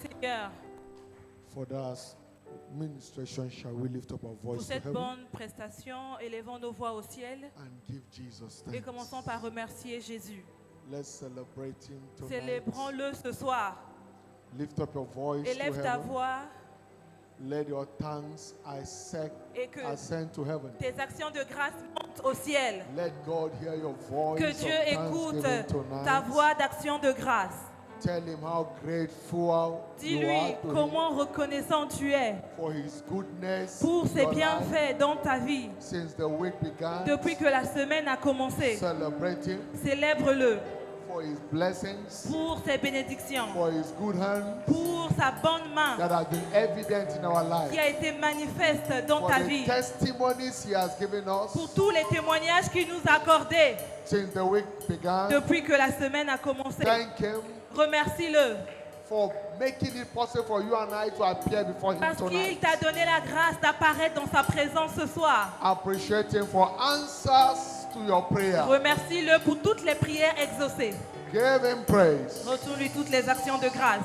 Seigneur. For that ministration shall we lift up our Pour voice to cette heaven bonne prestation, élevons nos voix au ciel and give Jesus et thanks. commençons par remercier Jésus. Let's celebrate him tonight. Célébrons-le ce soir. Lift up your voice Élève to ta heaven. voix Let your thanks et que ascend to heaven. tes actions de grâce montent au ciel. Let God hear your voice Que of Dieu écoute thanksgiving tonight. ta voix d'action de grâce. Tell him how grateful you are Dis-lui to him comment reconnaissant tu es for his goodness pour in ses your life. bienfaits dans ta vie. Since the week began, Depuis que la semaine a commencé, celebrate him célèbre-le for his blessings, pour ses bénédictions, for his good hand pour sa bonne main that has been evident in our qui life, a été manifeste dans for ta the vie, testimonies he has given pour us tous les témoignages qu'il nous a accordés since the week began. depuis que la semaine a commencé. Thank him Remercie-le for making it possible for you and I to appear before him parce qu'il tonight. t'a donné la grâce d'apparaître dans sa présence ce soir. Appreciate him for answers to your prayer. Remercie-le pour toutes les prières exaucées. Give him praise. Retourne-lui toutes les actions de grâce.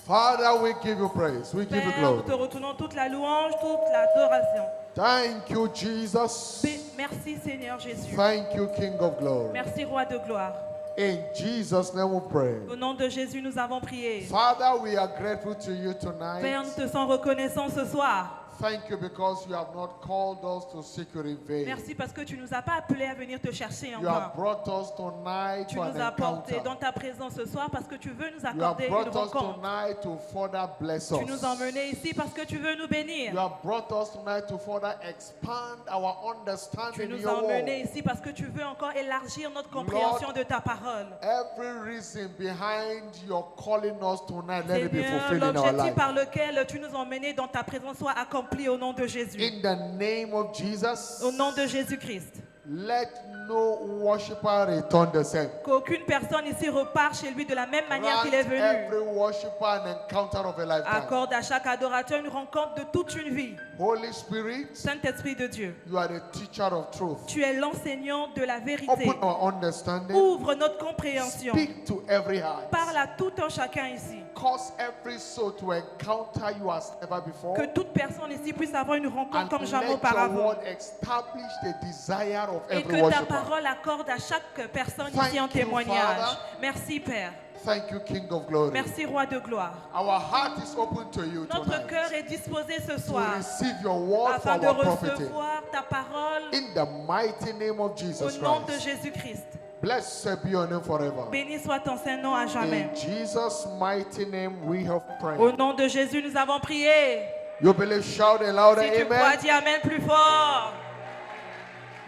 Father, we give you praise. We give you Père, nous te glory. retournons toute la louange, toute l'adoration. Thank you, Jesus. Merci Seigneur Jésus. Thank you, King of glory. Merci Roi de gloire. In Jesus' name we pray. Au nom de Jésus, nous avons prié. Father, we are grateful to you Père, tonight. nous te sommes reconnaissants ce soir. Thank you because you have not called us to seek you in vain. Merci parce que tu ne nous as pas appelés à venir te chercher en You have vain. brought us tonight Tu to an nous as portés encounter. dans ta présence ce soir parce que tu veux nous You have accorder une brought us rencontre. tonight to further bless Tu nous as us. emmenés ici parce que tu veux nous bénir. You have brought us tonight to further expand our Tu understanding in nous as your emmenés word. ici parce que tu veux encore élargir notre compréhension de ta parole. Every reason behind your calling us tonight, let it be Seigneur, fulfilled in our l'objectif life. par lequel tu nous as emmenés dans ta présence soit accompli au nom de Jésus. In the name of Jesus, Au nom de Jésus-Christ. let no worshiper return the same. Qu'aucune personne ici repart chez lui de la même manière Grant qu'il est venu. every worshiper an encounter of a lifetime. Accorde à chaque adorateur une rencontre de toute une vie. Holy Spirit, Saint-Esprit de Dieu, you are the teacher of truth. tu es l'enseignant de la vérité. Open our understanding. Ouvre notre compréhension. Speak to every heart. Parle à tout un chacun ici. Cause every soul to encounter you as never before. Que toute personne ici puisse avoir une rencontre And comme jamais let your auparavant. word establish the desire of Et every que ta worshiper. parole accorde à chaque personne Thank ici en you, témoignage. Father. Merci Père. Thank you, King of Glory. Merci Roi de gloire. Our heart is open to you Notre tonight cœur est disposé ce to soir receive your word for afin de our profiting. recevoir ta parole In the mighty name of au Jesus nom de Christ. Jésus-Christ. Blessed be your name forever. Béni soit ton Saint-Nom à jamais. In Jesus' mighty name we have Au prayed. nom de Jésus, nous avons prié. You believe, shout a louder Si tu crois, amen. dis Amen plus fort.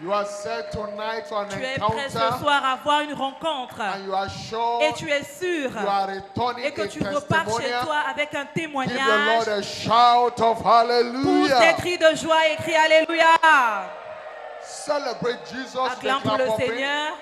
You are set tonight for an Tu es prêt ce encounter soir à avoir une rencontre. and you are sure Et tu es sûr. you are returning Et que a tu repars chez testimonial. toi avec un Give the témoignage. Lord a shout of Pousse des hallelujah. cris de joie et crie Alléluia. Celebrate Jesus. Acclame pour Clap le of it. Seigneur.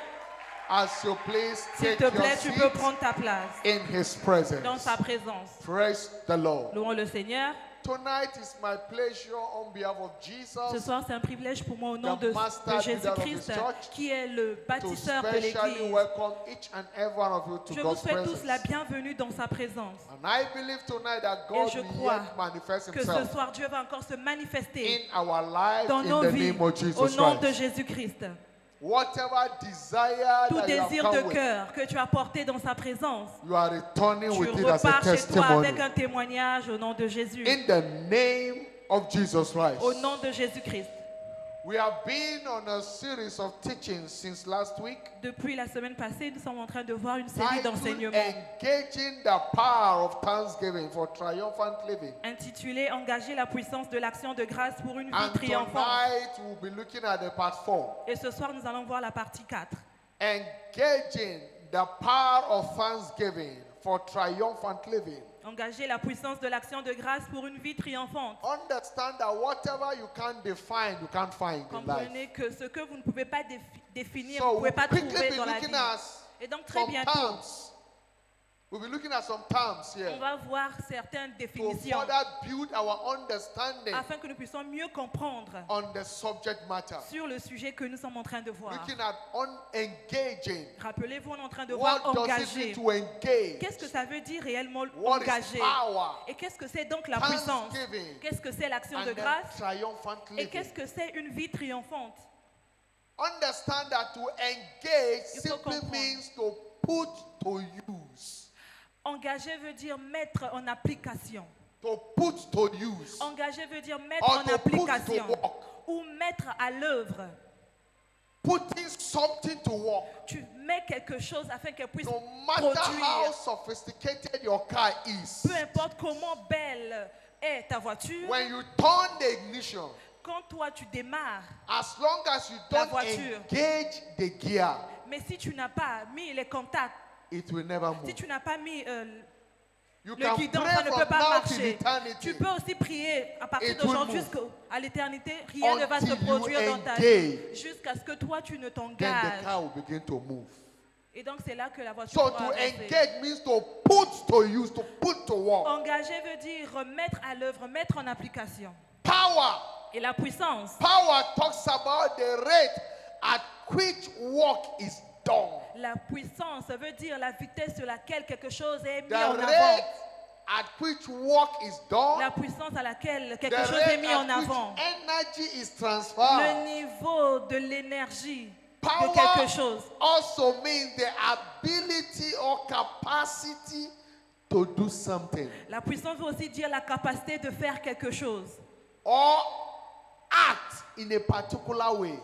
As you please S'il take te your plaît, tu peux seat prendre ta place in His presence. dans sa présence. Praise the Lord. Louons le Seigneur. Tonight is my pleasure on behalf of Ce Jesus soir, c'est un privilège pour moi au nom The de master leader Jésus-Christ, of his church, qui est le to bâtisseur de specially l'Église. welcome each and every one of you to Je vous God's souhaite tous la presence. bienvenue dans sa présence. And I believe tonight that Et God je will crois yet manifest que ce Himself soir, Dieu va encore se manifester in our lives dans in nos the vies name of Jesus au nom de Christ. Jésus-Christ. Whatever desire Tout that you have désir come de with, cœur que tu as porté dans sa présence, you are returning tu with it as a repars chez toi testimony. avec un témoignage au nom de Jésus. In the name of Jesus Christ. Au nom de Jésus-Christ. We have been on a series of teachings since last week, Depuis la semaine passée, nous sommes en train de voir une série titled d'enseignements Engaging the Power of Thanksgiving for Triumphant Living. intitulée Engager la puissance de l'action de grâce pour une vie And triomphante. tonight we'll be looking at the part 4. Et ce soir, nous allons voir la partie 4. Engaging the power of thanksgiving for triumphant living. Engager la puissance de l'action de grâce pour une vie triomphante. Understand that whatever you can't define, you can't find in life. Comprenez que ce que vous ne pouvez pas définir, So vous ne pouvez we'll pas quickly trouver be dans la looking vie. at Et donc très some bientôt, terms We'll be looking at some terms On here va voir certaines to définitions further build our understanding afin que nous puissions mieux comprendre on the subject matter. sur le sujet que nous sommes en train de voir. Looking at engaging. Rappelez-vous, on est en train de What voir does it engager. mean to engage? Qu'est-ce que ça veut dire réellement What is engager? power? Et qu'est-ce que c'est donc la puissance? Thanksgiving. Qu'est-ce que c'est l'action de And then grâce? triumphant Et living. qu'est-ce que c'est une vie triomphante? Understand that to engage Il faut simply comprendre. means to put to use. Engager veut dire mettre en application. To put to use. Engager veut dire mettre Or en to put to application work. ou mettre à l'œuvre. Putting something to work. Tu mets quelque chose afin qu'elle puisse No matter how produire. sophisticated your car is, Peu importe comment belle est ta voiture, when you turn the ignition, quand toi tu démarres, as long as you La don't voiture. engage the gear, mais si tu n'as pas mis les contacts, it will never si move. tu n'as pas mis You le can guidon, pray ça ne peut from pas now to marcher. eternity Tu peux aussi prier à partir It will d'aujourd'hui move. jusqu'à l'éternité. Rien ne va se until you produire dans ta vie engage. jusqu'à ce que toi tu ne Then the t'engages. car will begin to move. Et donc c'est là que la voiture So va to avancer. engage means to put to use, to put to work. Engager veut dire mettre à l'œuvre, mettre en application. Power. Et la puissance. Power talks about the rate at which work is done. La puissance veut dire la vitesse sur laquelle quelque chose est mis The en rate avant. at which work is done. La puissance à laquelle The quelque chose est rate mis en at avant. which energy is Le transferred. niveau de l'énergie de Power quelque chose. also means the ability or capacity to do something La puissance veut aussi dire la capacité de faire quelque chose or act in a particular way.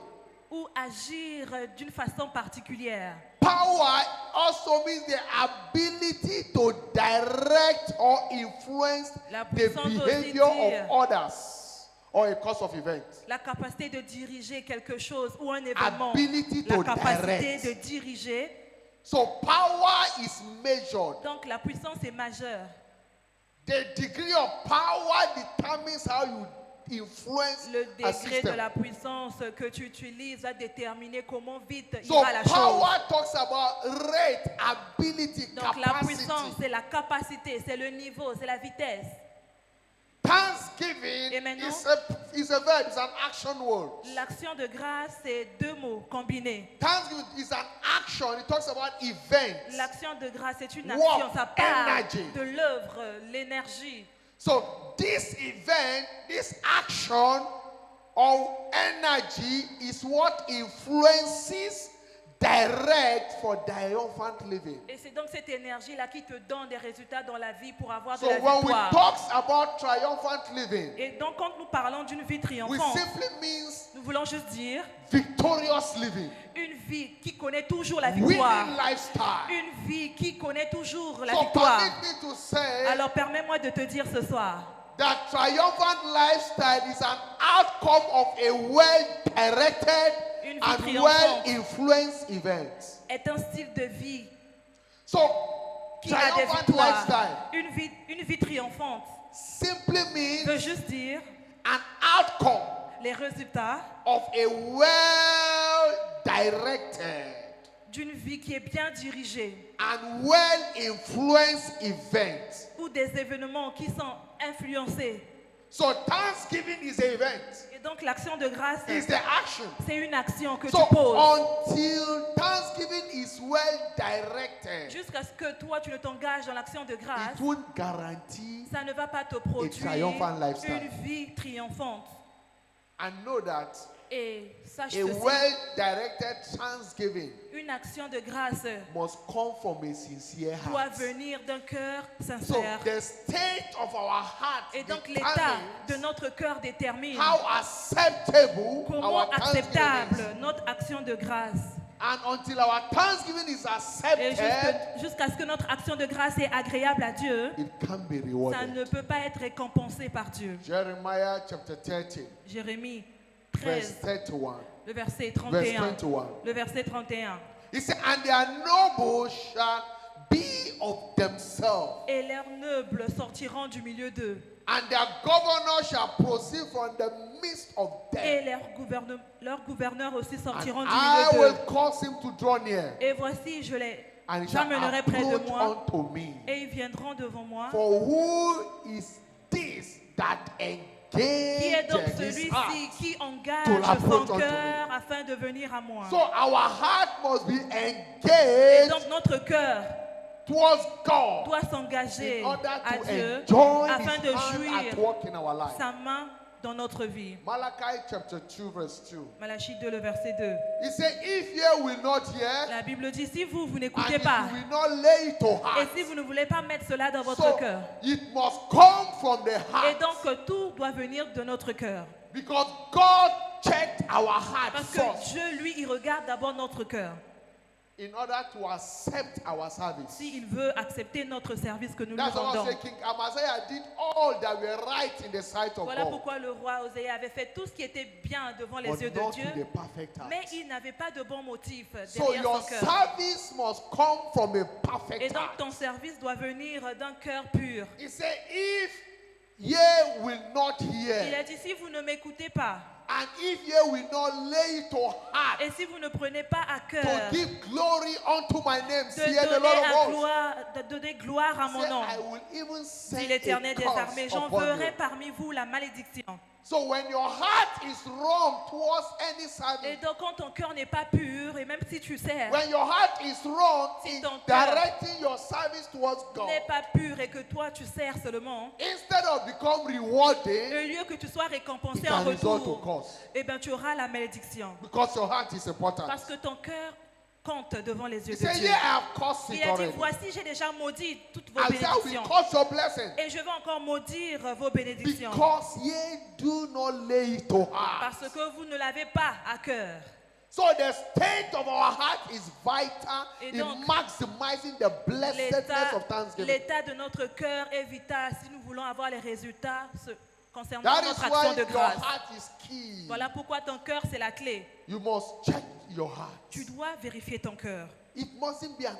ou agir d'une façon particulière. Power also means the ability to direct or influence La the puissance veut aussi behavior dire of others or a course of events. la capacité de diriger quelque chose ou un événement. Ability La to capacité direct. de diriger. So power is measured. Donc la puissance est majeure. The degree of power determines how you influence Le a degré de system. la puissance que tu utilises va déterminer comment vite So ira la chose. power talks about rate, ability, Donc la capacity. puissance, c'est la capacité, c'est le niveau, c'est la vitesse. Et Thanksgiving maintenant? is a verb, it's an action word. L'action de grâce, c'est deux mots combinés. Thanksgiving is an action. It talks about events. L'action de grâce, c'est une Work, action, ça part energy. de l'œuvre, l'énergie. So this event, this action or energy is what influences direct for triumphant living. Et c'est donc cette énergie-là qui te donne des résultats dans la vie pour avoir de So la when we victoire. talk about triumphant living, Et donc quand nous parlons d'une vie we triomphante, simply means nous voulons juste dire victorious living, une vie qui connaît toujours la victoire. winning lifestyle. Une vie qui connaît toujours la So victoire. permit me to say Alors permets-moi de te dire ce soir, that triumphant lifestyle is an outcome of a well-directed Une vie and triomphante. well-influenced event. est un style de vie So, qui a des triumphant victoires. lifestyle Une vie triomphante simply means veut juste dire an outcome les résultats of a well-directed d'une vie qui est bien dirigée and well-influenced event. ou des événements qui sont influencés. So, Thanksgiving is an event. Et donc l'action de grâce, It's the action. c'est une action que So, tu poses until Thanksgiving is well-directed, jusqu'à ce que toi tu ne t'engages dans l'action de grâce. it won't guarantee Ça ne va pas te produire triumphant lifestyle. une vie triomphante. and know that Et sache a ceci, well-directed Thanksgiving une action de grâce must come from a sincere doit heart. venir d'un cœur So sincère. the state of our heart Et donc l'état de determines notre cœur détermine how acceptable comment our Thanksgiving acceptable is. notre action de grâce. And until our Thanksgiving is Et accepted, jusqu'à ce que notre action de grâce est agréable à Dieu, it can be ça rewarded. ne peut pas être récompensé par Dieu. Jeremiah chapter 30, Jérémie verse 13, 31. le verset Verse 31. 21. Le verset 31. He said, and their nobles shall be of themselves, Et leurs nobles sortiront du milieu d'eux. and their governor shall proceed from the midst of Et them. leurs gouverneurs aussi sortiront And du I milieu will d'eux. cause him to draw near, Et voici, je les and he shall j'amènerai près de approach moi, unto me. et ils viendront devant moi. For who is this that Qui est donc engages his celui-ci heart? qui to engage l'approach son unto cœur afin de venir à moi? So our heart must be Et engaged donc notre cœur towards God doit s'engager in order à to Dieu enjoy afin de his hand jouir at work in our life. sa main dans notre vie. Malachi chapter 2 verse 2. Malachie 2, le verset 2. He said, if ye will not hear, La Bible dit, si vous and n'écoutez if pas, you will not lay it to et heart, si vous ne voulez pas mettre cela dans votre so cœur, it must come from the et heart. donc tout doit venir de notre cœur. Because God checked our heart Parce que first Dieu, lui, il regarde d'abord notre cœur. in order to accept our service. S'il veut accepter notre service que nous lui That's why I rendons. say King Amaziah did all that were right in the sight of Voilà God. pourquoi le roi Osée avait fait tout ce qui était bien devant les But yeux de not Dieu, with a perfect heart. mais il n'avait pas de bon motif So derrière your son cœur. service must come from a Et perfect donc heart. ton service doit venir d'un cœur pur. He said, if ye will not Il hear, a dit, si vous ne m'écoutez pas, and if ye will not lay it to heart, et si vous ne prenez pas à to cœur give glory unto my name, de saith the Lord of hosts, donner gloire à mon say, nom, I will even dit send l'Éternel a des armées, curse upon j'enverrai you. parmi vous la malédiction. So when your heart is wrong towards any Et service, donc quand ton cœur n'est pas pur, et même si tu sers, when your heart is wrong Si in ton cœur directing your service towards God, n'est pas pur et que toi tu sers seulement, instead of become rewarded, au lieu que tu sois récompensé it en can result to retour, curse. eh bien tu auras la malédiction. Because your heart is important. Parce que ton cœur compte devant les He yeux de said, Dieu. yeah, I have cursed Il it a dit, already. voici, j'ai déjà maudit toutes vos Isaiah will bénédictions. curse your blessing. Et je vais encore maudire vos bénédictions. Because ye do not lay it to heart. Parce que vous ne l'avez pas à cœur. So the state of our heart is vital Et in donc, maximizing the blessedness of thanksgiving. L'état de notre cœur est vital si nous voulons avoir les résultats concernant That is notre why action de your grâce. heart is key. Voilà pourquoi ton cœur, c'est la clé. You must check your heart. Tu dois vérifier ton cœur. It mustn't be a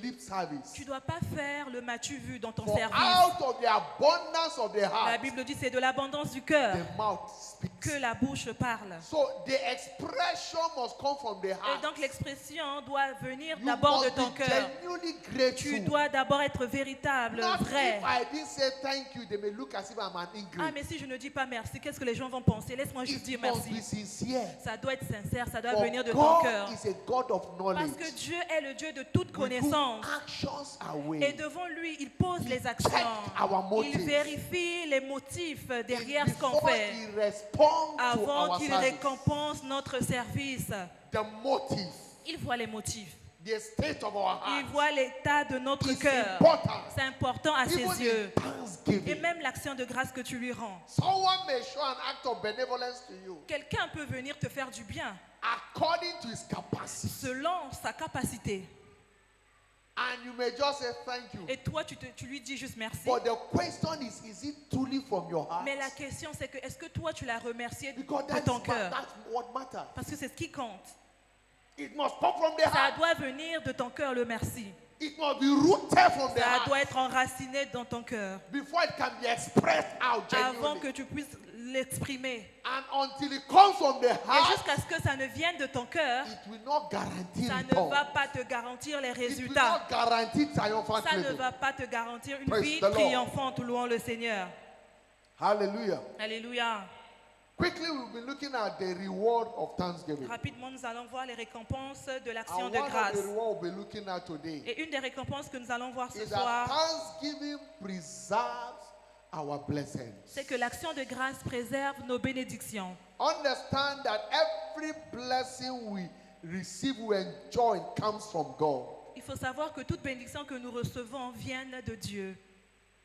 lip service. Tu ne dois pas faire le m'as-tu vu dans ton For service. out of the abundance of the La heart, Bible dit c'est de l'abondance du cœur the mouth speaks. que la bouche parle. So the expression must come from the Et heart. donc l'expression doit venir You d'abord de must ton be cœur. genuinely Tu grateful. dois d'abord être véritable, Not vrai. if I didn't say thank you, they may look as if I'm an Ah ingrate. mais si je ne dis pas merci, qu'est-ce que les gens vont penser? Laisse-moi juste It dire must be merci. sincere. Ça doit être sincère, ça doit For venir de ton God cœur. is a God of knowledge. Parce que Dieu est le Dieu de toute We put connaissance. actions away. Et devant lui, il pose les actions. our Il motives. vérifie les motifs derrière ce qu'on Before fait. he responds to Avant our qu'il service. récompense notre service. The motive, Il voit les motifs. the state of our Il heart voit l'état de notre is cœur. important. C'est important à ses Even yeux. in Et thanksgiving. même l'action de grâce que tu lui rends. Someone may show an act of benevolence to you Quelqu'un peut venir te faire du bien according to his capacity. selon sa capacité. And you may just say thank you. Et toi, tu lui dis juste merci. But the question is it truly from your heart? Mais la question, c'est que est-ce que toi, tu l'as remercié Because de ton cœur? that's what matters. Parce que c'est ce qui compte. It must come from the Ça heart. doit venir de ton cœur, le merci. It must be rooted from the Ça doit heart être enraciné dans ton cœur. before it can be expressed out Avant genuinely. que tu puisses l'exprimer. And until it comes from the Et heart, jusqu'à ce que ça ne vienne de ton cœur, it will not guarantee ça ne return. va pas te garantir les It will résultats. not guarantee triumphant Ça ne living. va pas te garantir une Praise vie the Lord. triomphante, louant le Seigneur. Hallelujah. Alléluia. Quickly, we'll be looking at the reward of thanksgiving. Rapidement, nous allons voir les récompenses de And l'action one de of grâce. the rewards we'll be looking at today Et une des récompenses que nous allons voir ce is that soir, thanksgiving preserves our blessings. c'est que l'action de grâce préserve nos bénédictions. Understand that every blessing we receive, we enjoy, comes from God. Il faut savoir que toute bénédiction que nous recevons vient de Dieu.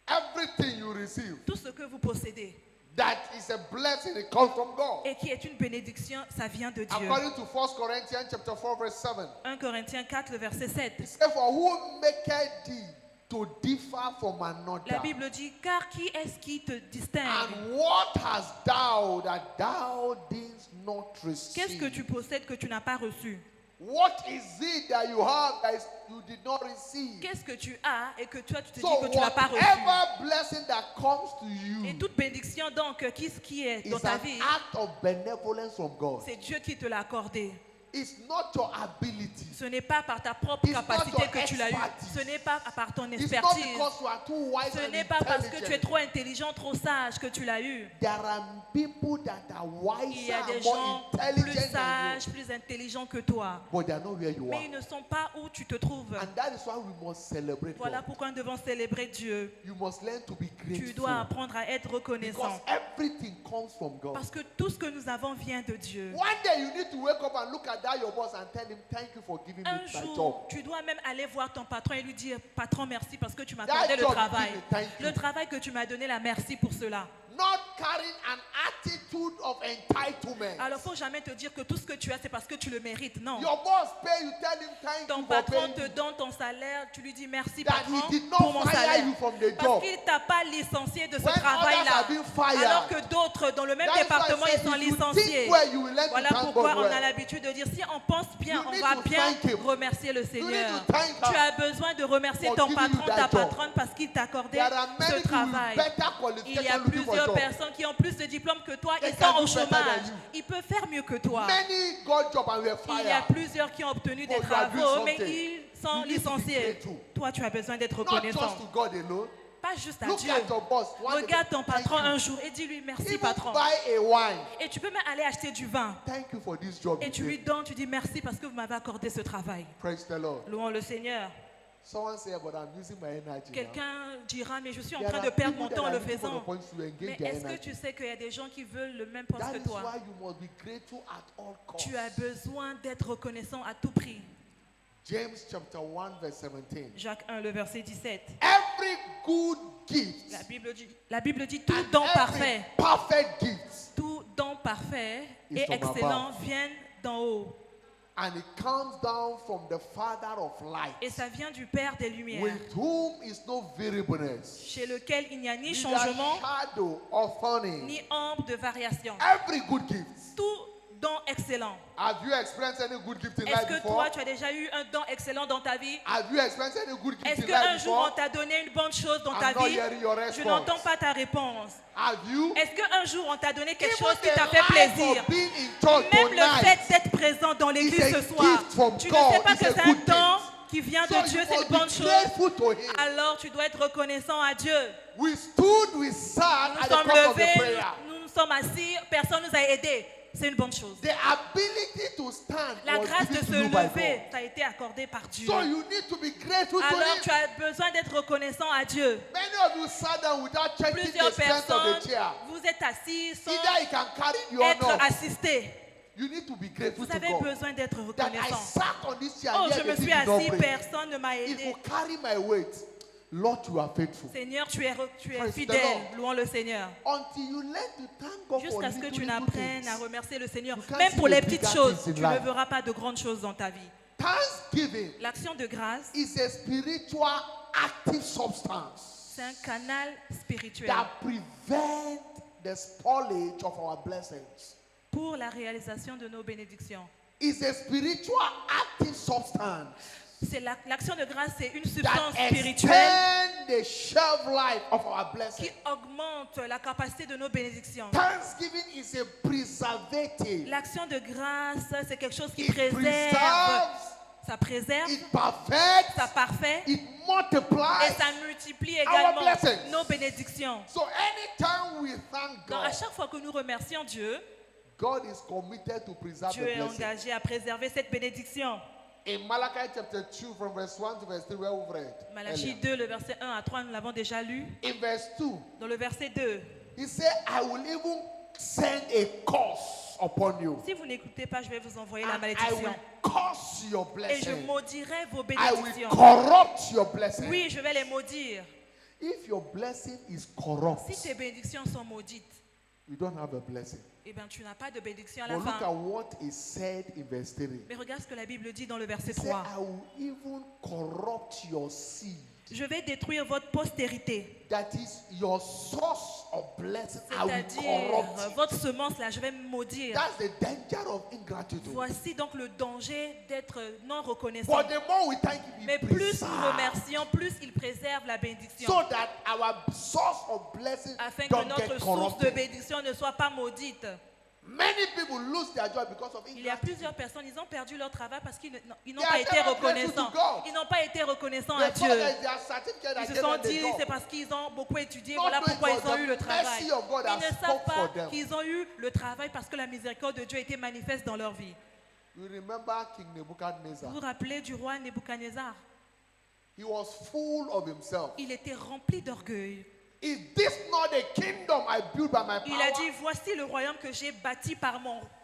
Everything you receive Tout ce que vous possédez that is a blessing, it comes from God. et qui est une bénédiction, ça vient de Dieu. According to 1 Corinthians chapter 4, verse 7. 1 Corinthiens 4, le verset 7. It says, for who maketh thee to differ from another? La Bible dit, car qui est-ce qui te distingue? And what hast thou that thou didst not Qu'est-ce que receive? tu possèdes que tu n'as pas reçu? What is it that you have that you did not receive? Qu'est-ce que tu as et que toi tu te So dis que tu n'as pas reçu? whatever blessing that comes to Et you toute bénédiction donc qui est dans is ta an vie, act of benevolence from God. c'est Dieu qui te l'a accordé. It's not your ability. Ce n'est pas par ta propre It's not capacité your que tu l'as eu. expertise. Ce n'est pas par ton It's not expertise. because you are too wise Ce and n'est pas parce que tu es intelligent. trop intelligent, trop sage que tu l'as eu. There are people that are Il y wiser a des and more gens plus intelligent than sages, you, plus intelligents que toi. but they are not where you Mais are. ils ne sont pas où tu te trouves. And that is why we must celebrate Voilà God. pourquoi nous devons célébrer Dieu. You must learn to be Tu dois grateful apprendre à être because reconnaissant. everything comes from God. Parce que tout ce que nous avons vient de Dieu. One day you need to wake up and look at that your boss and tell him, thank you for giving me Un my jour, job. tu dois même aller voir ton patron et lui dire, patron, merci parce que tu m'as That accordé le job, travail. give me thank you. Le travail que tu m'as donné, là, merci pour cela. Not carrying an attitude of entitlement. Alors, il ne faut jamais te dire que tout ce que tu as, c'est parce que tu le mérites. Non. Your boss pay you, tell him thank Ton you for patron paying te you. donne ton salaire, tu lui dis merci That patron he did not pour mon fire salaire. you from the Parce job. qu'il ne t'a pas licencié de ce When others travail-là. have been fired, Alors que d'autres dans le même That is why I département, said ils sont if you licenciés. think well, you will learn to Voilà thank pourquoi God on a well. l'habitude de dire, si on pense bien, You on need va to bien thank him. remercier le need Seigneur. to thank her Tu as besoin de remercier for ton giving you patron, that ta job. patronne parce qu'il t'a accordé There are many ce people with travail. better Il y a qualifications looking for plusieurs jobs. personnes qui ont plus de diplômes que toi They et can sont au do better than chômage. you. Ils peuvent faire mieux que toi. Many got job and were Il y a fired. plusieurs qui ont obtenu des Oh, you are doing travaux, mais something. ils sont You need to be licenciés. grateful. Toi, tu as besoin d'être Not reconnaissant. just to God alone. Pas juste à Look Dieu. at your boss. One day, Regarde ton thank patron you. un jour et dis-lui merci Even patron. buy a wine. Et tu peux même aller acheter du vin. Thank you for this job. Et you tu did. lui donnes, tu dis merci parce que vous m'avez accordé ce travail. Praise the Lord. Louons le Seigneur. Someone say, but I'm using my energy now. Quelqu'un dira, mais je suis en There train are de perdre people mon that temps en are le looking for the faisant. points to engage Mais their est-ce que energy. tu sais qu'il y a des gens qui veulent le même poste That que is toi? why you must be grateful at all costs. Tu as besoin d'être reconnaissant à tout prix. James chapter 1 verse 17. Jacques 1, le verset 17. Every good gift La Bible dit tout and don every parfait, perfect gift, tout don parfait Is et from excellent above. viennent d'en haut. and it comes down from the Father of light, Et ça vient du Père des Lumières, with whom is no variableness, chez lequel il n'y a ni neither changement, shadow of turning. ni ombre de variation. Every good gift. Tout don excellent. Have you experienced any good gift in Est-ce life que before? toi, tu as déjà eu un don excellent dans ta vie? Have you experienced any good gift Est-ce in qu'un life jour, on before? t'a donné une bonne chose dans I'm ta not vie? hearing your Je response. n'entends pas ta réponse. Have you? Est-ce qu'un jour, on t'a donné quelque Even chose qui the t'a fait life plaisir? of being in church Même le tonight. fait d'être présent dans l'église It's a ce soir, gift from tu ne God. sais pas It's que a c'est un good don gift. qui vient So de you Dieu, c'est must une be bonne chose. grateful to Him. Alors tu dois être reconnaissant à Dieu. We stood, we sat Nous at the sommes top of the levés, prayer. nous nous sommes assis, personne ne nous a aidés. C'est une bonne chose. The ability to stand La was grâce de given se to you by lever God. t'a été accordée par Dieu. So you need to be grateful to Alors Him. tu as besoin d'être reconnaissant à Dieu. Many of you sat down without checking the Plusieurs strength of personnes, the chair. vous êtes assis sans Either He can carry you or être not. assistés. You need to be grateful Vous to avez God. besoin d'être That I reconnaissant. sat on this chair Oh, here, je me the suis thing did not assis, break. personne ne m'a It aidé. will carry my weight. Lord, you are faithful. Seigneur, tu es Praise the fidèle. Lord. Louons le Seigneur. Until you learn to thank God for Jusqu'à ce que little, tu little n'apprennes à things. remercier le Seigneur. You can't Même see pour the les bigger petites choses, things in tu ne life. verras pas de grandes choses dans ta vie. Thanksgiving L'action de grâce, is a spiritual active substance c'est un canal spirituel that prevent the spoilage of our blessings. pour la réalisation de nos bénédictions. It's a spiritual active substance C'est l'action de grâce, c'est une that substance spirituelle extend the shelf life of our qui blessings. augmente la capacité de nos bénédictions. Thanksgiving is a preservative. L'action de grâce, c'est quelque chose qui It préserve. preserves, Ça préserve, it perfects, ça parfait it et multiplies. ça multiplie Our également blessings. nos bénédictions. So anytime we thank Donc à God, chaque fois que nous remercions Dieu, God is committed to preserve Dieu the est blessing. engagé à préserver cette bénédiction. In Malachi chapter 2 from verse 1 to verse 3 where we've read Malachie earlier. 2, le verset 1 à 3, nous l'avons déjà lu. In verse 2, Dans le verset 2, he said, I will even send a curse upon you. si vous n'écoutez pas, je vais vous envoyer la And I malédiction. will curse your Et je blessing. maudirai vos I will bénédictions. corrupt your blessing. Oui, je vais les maudire. If your blessing is corrupt, Si tes bénédictions sont maudites, you don't have a blessing. eh bien, tu n'as pas de bénédiction à la But look at fin. what is said in verse 3. Mais regarde ce que la Bible dit dans le verset He said, 3. I will even corrupt your seed. Je vais détruire votre postérité. That is your source of blessing. I will C'est-à-dire, corrupt it. votre semence, là, je vais me maudire. That's the danger of ingratitude. Voici donc le danger d'être non reconnaissant. But the more we thank Him, Mais He plus nous preserves, remercions, plus il préserve la bénédiction. so that our source of blessing Afin que don't notre get source de corrupted. bénédiction ne soit pas maudite. Many people lose their job because of Il y a ingratitude. plusieurs personnes, ils ont perdu leur travail parce qu'ils n'ont They pas are été never grateful reconnaissants. to God. Ils n'ont pas été reconnaissants They à thought Dieu. that their certificate that Ils se gave sont them the dit, job. c'est parce qu'ils ont beaucoup étudié, Not voilà knowing pourquoi God, ils ont the eu le travail. mercy of God Ils has ne savent spoke pas for them. qu'ils ont eu le travail parce que la miséricorde de Dieu était manifeste dans leur vie. You remember King Vous Nebuchadnezzar? vous rappelez du roi Nebuchadnezzar? He was full of himself. Il était rempli d'orgueil. Is this not a kingdom I built by my Il a power? dit, voici le royaume que j'ai bâti par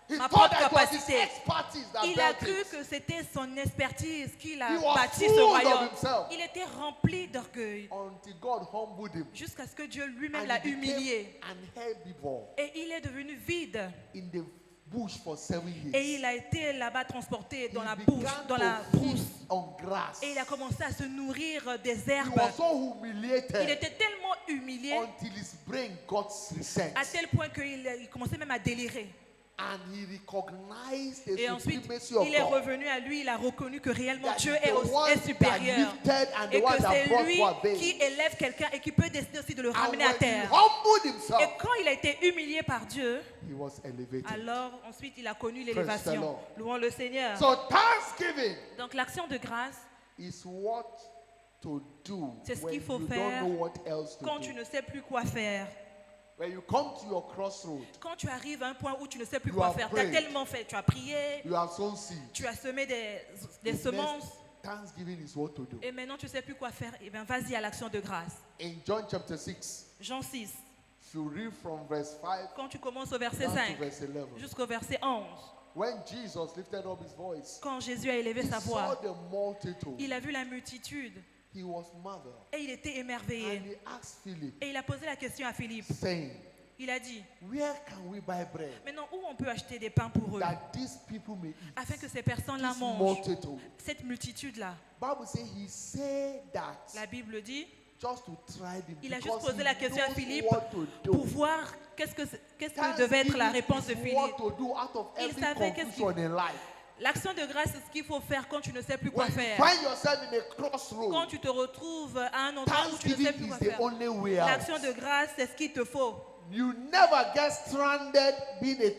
He ma thought propre that it was his capacité. expertise that Il a built cru it. que c'était son expertise qu'il a He was bâti full ce of royaume. himself. Il était rempli d'orgueil Until God humbled him. jusqu'à ce que Dieu lui-même And l'a he became humilié. an herbivore Et il est devenu vide. in the bush for 7 years. Et il a été là-bas transporté dans He la began bouche, to dans la feed brousse. on grass. Et il a commencé à se nourrir des He herbes. was so Il humiliated était tellement humilié until his brain got reset. à tel point qu'il commençait même à délirer. And he recognized the Et ensuite, supremacy of il est God. revenu à lui, il a reconnu que réellement That Dieu is est, the one est that supérieur. lifted and the Et one que that c'est brought lui forth things. qui élève quelqu'un et qui peut décider aussi de le And ramener when à he terre. humbled Et himself, quand il a été humilié par Dieu, he was elevated. alors ensuite il a connu the l'élévation. Lord. Louons le Seigneur. So thanksgiving Donc l'action de grâce, is what to do c'est ce when qu'il faut you faire don't know what else to quand do. tu ne sais plus quoi faire. When you come to your crossroad, Quand tu arrives à un point où tu ne sais plus You quoi have faire, tu as prayed. tellement fait, tu as prié, you have sown seed. tu as semé des The semences, next Thanksgiving is what to do. et maintenant tu ne sais plus quoi faire, et bien vas-y à l'action de grâce. In John chapter 6, Jean 6, if you read from verse 5 quand tu commences au verset down 5 to verse 11, jusqu'au verset 11, when Jesus lifted up his voice, quand Jésus a élevé he sa saw voix, the multitude. il a vu la multitude He was marveled. et il était And émerveillé. he asked Philip, Et il a posé la question à Philippe. saying, Il a dit, where can we buy bread maintenant où on peut acheter des pains pour eux that these people may eat? afin que ces personnes-là This mangent? multitude. Cette multitude-là, Bible says he said that la Bible dit, just to try them. il a because juste posé he la question à knows Philippe what to do. pour voir qu'est-ce que devait être la réponse de Thanksgiving is what Philippe. to do out of Il every savait qu'est-ce confusion in life. L'action de grâce, c'est ce qu'il faut faire quand tu ne sais plus quoi When you faire. find yourself in a Quand crossroad, tu te retrouves à un endroit où tu ne sais plus thanksgiving quoi is the faire. only way out. L'action de grâce, c'est ce qu'il te faut. You never get stranded being a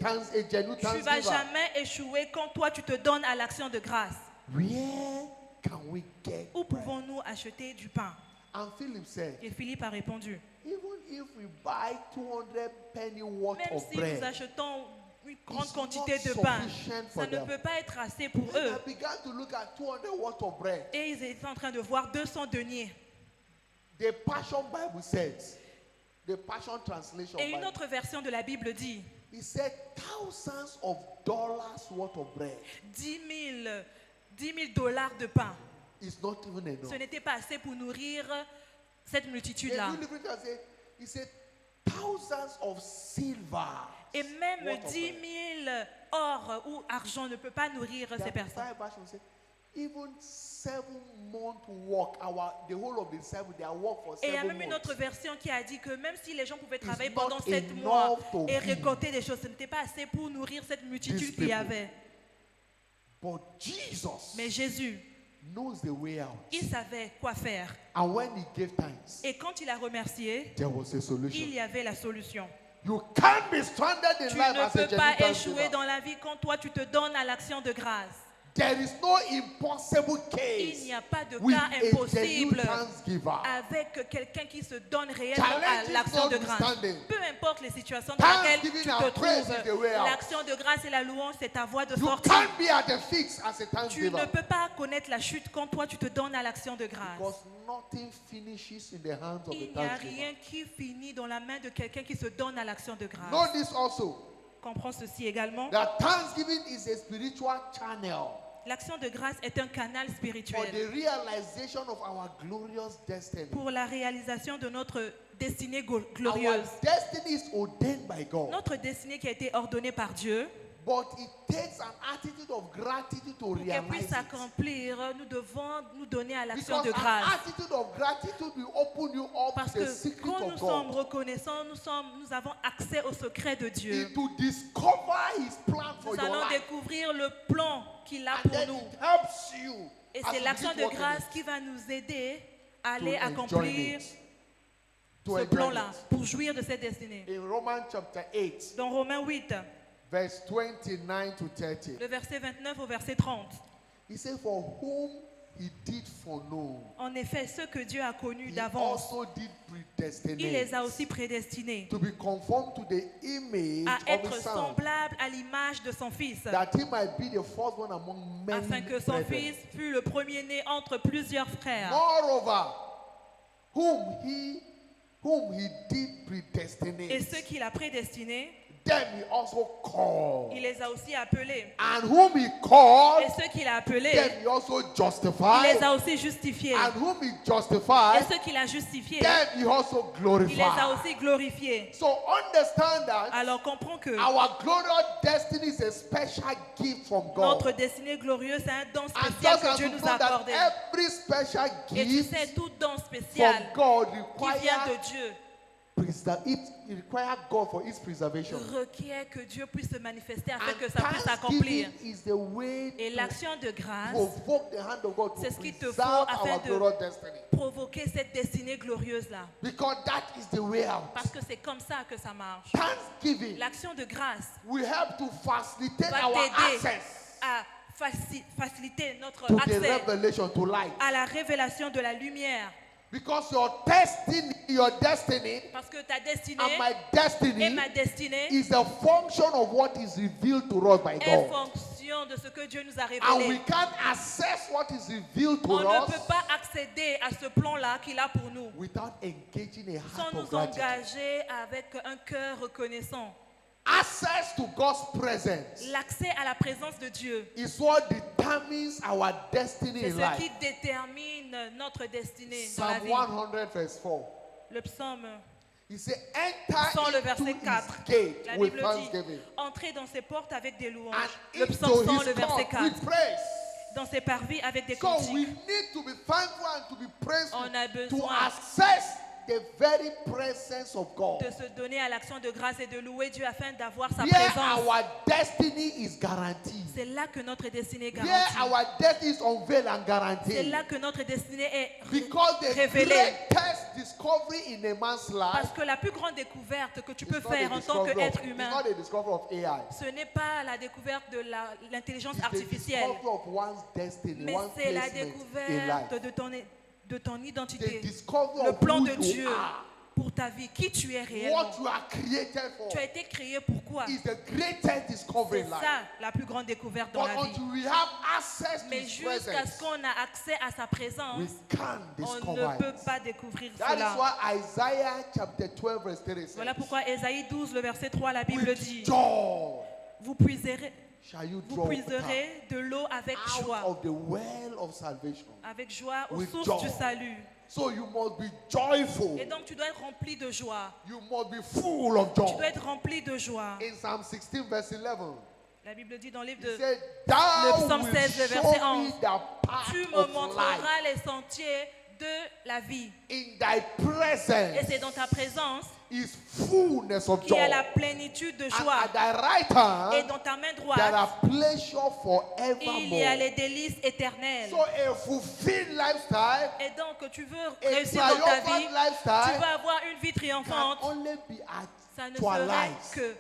genuine Tu ne vas thanksgiver. jamais échouer quand toi tu te donnes à l'action de grâce. Where can we get Où bread? pouvons-nous acheter du pain? And Philip said, Et Philippe a répondu, even if we buy 200 penny worth même of si nous bread, achetons une grande it's quantité not de pain, sufficient ça for ne them. peut pas être assez pour And eux. I began to look at 200 worth of bread. Et ils étaient en train de voir 200 deniers. The Passion Bible says, the Passion Translation Et une Bible, autre version de la Bible dit, it said thousands of dollars worth of bread 10 000 dollars de pain. is not even enough. Ce n'était pas assez pour nourrir cette A multitude-là. New Living Translation said, it said thousands of silver. Et même worth of 10 bread. 000 or ou argent ne peut pas nourrir The ces personnes. Amplified version said, even 7 months work, the whole of the disciples, they are work for Et il y a 7 même une autre months. version qui a dit que même si les gens pouvaient travailler not pendant 7 enough mois to et feed récolter des choses, ce n'était pas assez pour nourrir cette multitude these qu'il y people. avait. But Jesus Mais Jésus, knows the way out. il savait quoi faire. And when he gave thanks, Et quand il a remercié, there was a il solution. y avait la solution. You can't be stranded in Tu life ne as a peux pas genuine échouer thanksgiver. dans la vie quand toi tu te donnes à l'action de grâce. There is no impossible Il case n'y a pas de with cas a genuine impossible thanksgiver. avec quelqu'un qui se donne réellement à Challenges l'action de grâce. notwithstanding, Peu importe les situations dans lesquelles tu thanksgiving te and praise trouves, is the way out. l'action de grâce et la louange, c'est ta voie de You sortie. can't be at the fix as a Tu ne thanksgiver peux pas connaître la chute quand toi tu te donnes à l'action de grâce. because nothing finishes in the hands of Il the n'y a thanksgiver. rien qui finit dans la main de quelqu'un qui se donne à l'action de grâce. Know this also, Comprends ceci également. that thanksgiving is a spiritual channel L'action de grâce est un canal for spirituel the realization of our glorious destiny. pour la réalisation de notre destinée Our glorieuse. destiny is ordained by God, Notre destinée qui a été ordonnée par Dieu, but it takes an attitude of gratitude to pour qu'elle realize puisse it. s'accomplir, nous devons nous donner à l'action Because de grâce. an attitude of gratitude will open you up Parce to the que secret quand nous of sommes God, reconnaissants, nous avons accès au secret de Dieu. and to discover His plan for Nous your allons life. découvrir le plan qu'il a And pour then nous. it helps you Et as c'est you l'action begin de to walk in grâce it, qui va nous aider à to aller enjoy accomplir it, to ce enjoy plan-là, it. pour jouir de cette destinée. In Romans chapter 8, Dans Romains 8, verse 29 to 30. Le verset 29 au verset 30. He said, for whom he did foreknow, En effet, ceux que Dieu a connus he d'avance, also did il les a predestinate aussi prédestinés to be conformed to the image à of être his son, semblables à l'image de son Fils, that he might be the firstborn among many afin que son brethren. Fils fût le premier-né entre plusieurs frères. Moreover, whom he did Et predestinate, ceux qu'il a prédestinés, them he also called. il les a aussi appelés. And whom he called, Et ceux qu'il a appelés, them he also il justified. les a aussi justifiés. And whom he Et justified, ceux qu'il a justifiés, them he also il les a glorified. aussi glorifiés. So understand that Alors comprends que our glorious destiny is a special gift from God. notre destinée glorieuse, c'est un don And spécial just que as Dieu we nous know a that accordé. every special Et tu gift sais, tout don from spécial God qui vient requires de Dieu it requires God for its preservation. requiert que Dieu puisse se manifester afin And que ça puisse s'accomplir. thanksgiving is the way Et to l'action de grâce, provoke the hand of God to c'est ce qu'il te faut preserve afin our de glorious destiny. provoquer cette destinée glorieuse-là. Because that is the way out. Parce que c'est comme ça que ça marche. Thanksgiving L'action de grâce will help to facilitate va our t'aider access à faciliter notre to the accès revelation, to light. à la révélation de la lumière. Because your destiny Parce que ta destinée and my et destiny ma destinée is a function of what is revealed to us by est God. fonction de ce que Dieu nous a And we révélé. can't access what is revealed to On ne peut us pas accéder à ce plan-là qu'il a pour nous without engaging a sans heart nous of gratitude. engager avec un cœur reconnaissant. Access to God's presence L'accès à la présence de Dieu, is what determines our destiny c'est in ce qui life. détermine notre destinée dans la Psalm vie. 100 verse 4. Le psaume He said, enter Sans le into verset his 4, gate la with Bible dit thanksgiving entrez dans ses portes avec des louanges. and Le psaume into 100, his le verset court 4. with praise. Dans ses parvis avec des So we cantiques. need to be thankful and to be praiseful On a to besoin access the very presence of God. de se donner à l'action de grâce et de louer Dieu afin d'avoir sa Here présence. our destiny is guaranteed. C'est là que notre destinée est Here garantie. our destiny is unveiled and C'est guaranteed. là que notre destinée est Because the révélée. greatest discovery in a man's life Parce que la plus grande découverte que tu is peux not faire the en tant discovery qu'être of, humain, it's not the discovery of AI. ce n'est pas la découverte de l'intelligence It's the artificielle, discovery of one's destiny, mais one's c'est la placement in découverte life. de ton The identité, discovery le of plan who de you Dieu are, pour ta vie, qui tu es réellement. what you are created for, Tu as été créé pourquoi? is the greatest discovery C'est in life. ça la plus grande découverte dans But la vie. until we have access to Mais His jusqu'à ce presence, qu'on a accès à sa présence, we can't on discover ne peut it. pas découvrir That is cela. why Isaiah chapter 12 verse 3 says, Voilà pourquoi Ésaïe 12, le verset 3, la Bible with dit, joy vous puiserez shall you Vous draw water puiserez de l'eau avec out joie, of the well of salvation. avec joie aux With sources joy. du salut. So you must be joyful. Et donc tu dois être rempli de joie. You must be full of Tu joy. dois être rempli de joie. In Psalm 16 verse 11, La Bible dit dans le livre he de said, le Thou psaume wilt 16, le verset show 11. me the path Tu me of life. montreras les sentiers de la vie. In thy Et presence c'est dans ta présence is fullness of qu'il joy. y a la plénitude de And joie. at thy right Et hand, dans ta main there droite, are pleasure il y a forevermore. les délices éternelles. So a fulfilled lifestyle, Et donc tu veux a réussir dans ta triumphant vie, tu lifestyle, vas avoir une vie can triomphante. only be Ça ne serait actualized que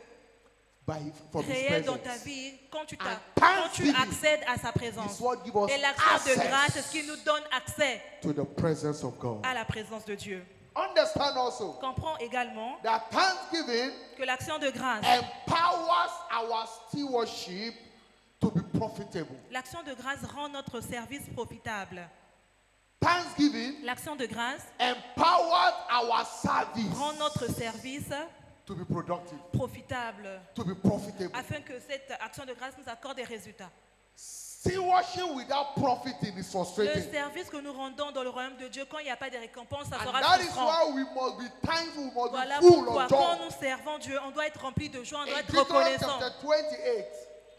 from His réel dans ta presence. vie quand tu, And quand tu thanksgiving accèdes à sa It's présence. what gives us Et l'action de grâce, c'est access ce qui nous donne accès to the presence of God. à la présence de Dieu. Understand also Comprends également that thanksgiving que l'action de grâce, empowers our stewardship to be profitable. l'action de grâce rend notre service profitable. Thanksgiving L'action de grâce empowers our service rend notre service to be productive, profitable to be profitable. afin que cette action de grâce nous accorde des résultats. Stewardship without profiting is Le frustrating. service que nous rendons dans le royaume de Dieu, quand il n'y a pas de récompense, ça And sera that is frustrant. why we must be thankful, we must Voilà be full pourquoi, of quand joy. nous servons Dieu, on doit être rempli de joie, on doit In être Deuteronomy reconnaissant. chapter 28,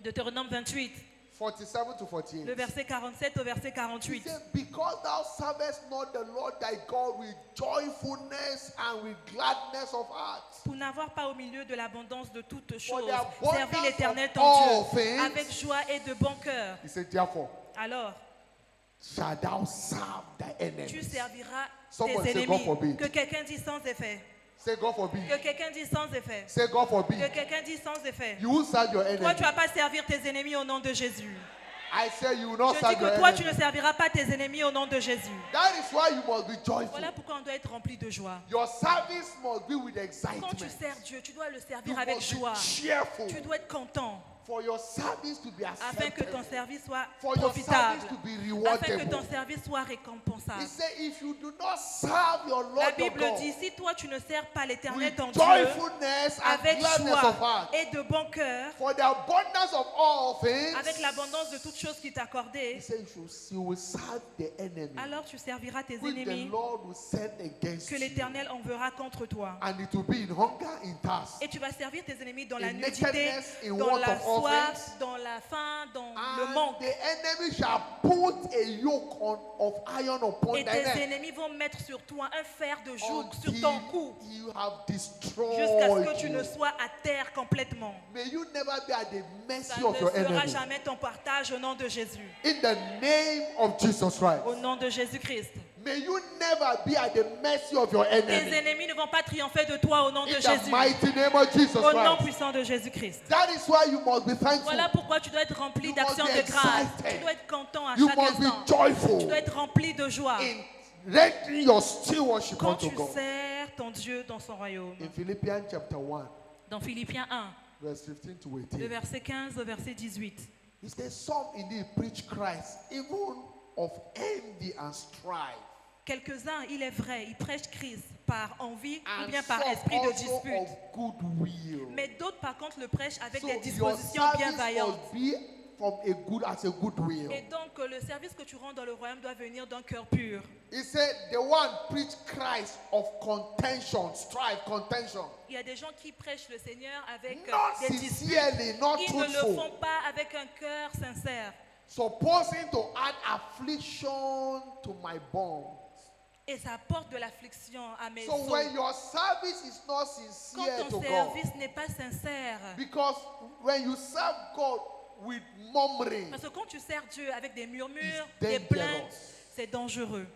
Deutéronome 28, 47 to 48. le verset 47 au verset He 48. said, because thou servest not the Lord thy God with joyfulness and with gladness of heart. Pour n'avoir pas au milieu de l'abondance de toutes For choses, the abundance servi l'Éternel of ton all Dieu things. avec joie et de bon cœur. He said, therefore, Alors, shall thou serve thy tu enemies. serviras Someone tes say, God ennemis. forbid. Que quelqu'un dise sans effet. Say God forbid. Que quelqu'un dise sans effet. Say God Que forbid. quelqu'un dise sans effet. You will serve your Toi, enemy. tu vas pas servir tes ennemis au nom de Jésus. I say you will not Je dis serve your que toi, tu ne enemy. serviras pas tes ennemis au nom de Jésus. That is why you must be joyful. Voilà pourquoi on doit être rempli de joie. Your service must be with Quand excitement. tu sers Dieu, tu dois le You servir avec must be joie. cheerful. Tu dois être content For your service to be afin que ton accepted. service soit For your profitable, service to be afin que rewardable. ton service soit He récompensable. said, if you do not serve your La Lord your Bible God dit, si toi tu ne sers pas l'Éternel with ton Dieu joyfulness and avec gladness of joie heart, et de bon cœur, for the abundance of all things, avec l'abondance de toutes choses qui t'a he accordées, said you will serve the enemy, alors tu serviras tes which the ennemis Lord will send against que you. l'Éternel enverra contre toi. And it will be in hunger, in thirst, Et tu vas servir tes ennemis dans in la nudité, nakedness, in dans want la of all soif, things. dans la faim, dans le And manque. the enemy shall put a yoke of iron upon Et thy tes neck ennemis vont mettre sur toi un fer de joug sur ton cou until you have destroyed jusqu'à ce que tu ne you. sois à terre complètement. May you never be at the Ça mercy ne of your sera enemy. jamais ton partage au nom de Jésus. In the name of Jesus Christ. Au nom de Jésus-Christ. May you never be at the mercy of your Tes enemy. ennemis ne vont pas triompher de toi au nom de In the Jésus. mighty name of Jesus Au nom Christ. puissant de Jésus-Christ. That is why you must be thankful. Voilà pourquoi tu dois être rempli You d'actions must be de grâce. excited. Tu dois être content à You chaque must be instant. joyful Tu dois être rempli de joie. in rendering your still worship Quand unto tu God. sers ton Dieu dans son royaume. In Philippians chapter 1, Dans Philippiens 1, verse 15 to le 18. verset 15 au verset 18. He says, some indeed preach Christ, even of envy and strife. Quelques-uns, il est vrai, ils prêchent Christ par envie ou And bien par some esprit de also dispute. of goodwill. Mais d'autres, par contre, le prêchent avec So des your dispositions service bienveillantes. must be from a good as a goodwill. Et donc, le service que tu rends dans le royaume doit venir d'un cœur pur. He said, the one preach Christ of contention, strife, contention. Il y a des gens qui prêchent le Seigneur avec Not des disputes. sincerely, not Ils ne le truthful. font pas avec un cœur sincère. Supposing to add affliction to my bones. Et ça apporte de l'affliction à mes So os. when your service is not sincere Quand to ton God, service n'est pas sincère, because when you serve God with murmuring, parce que quand tu sers Dieu avec des murmures, It's des dangerous. plaintes, c'est dangereux.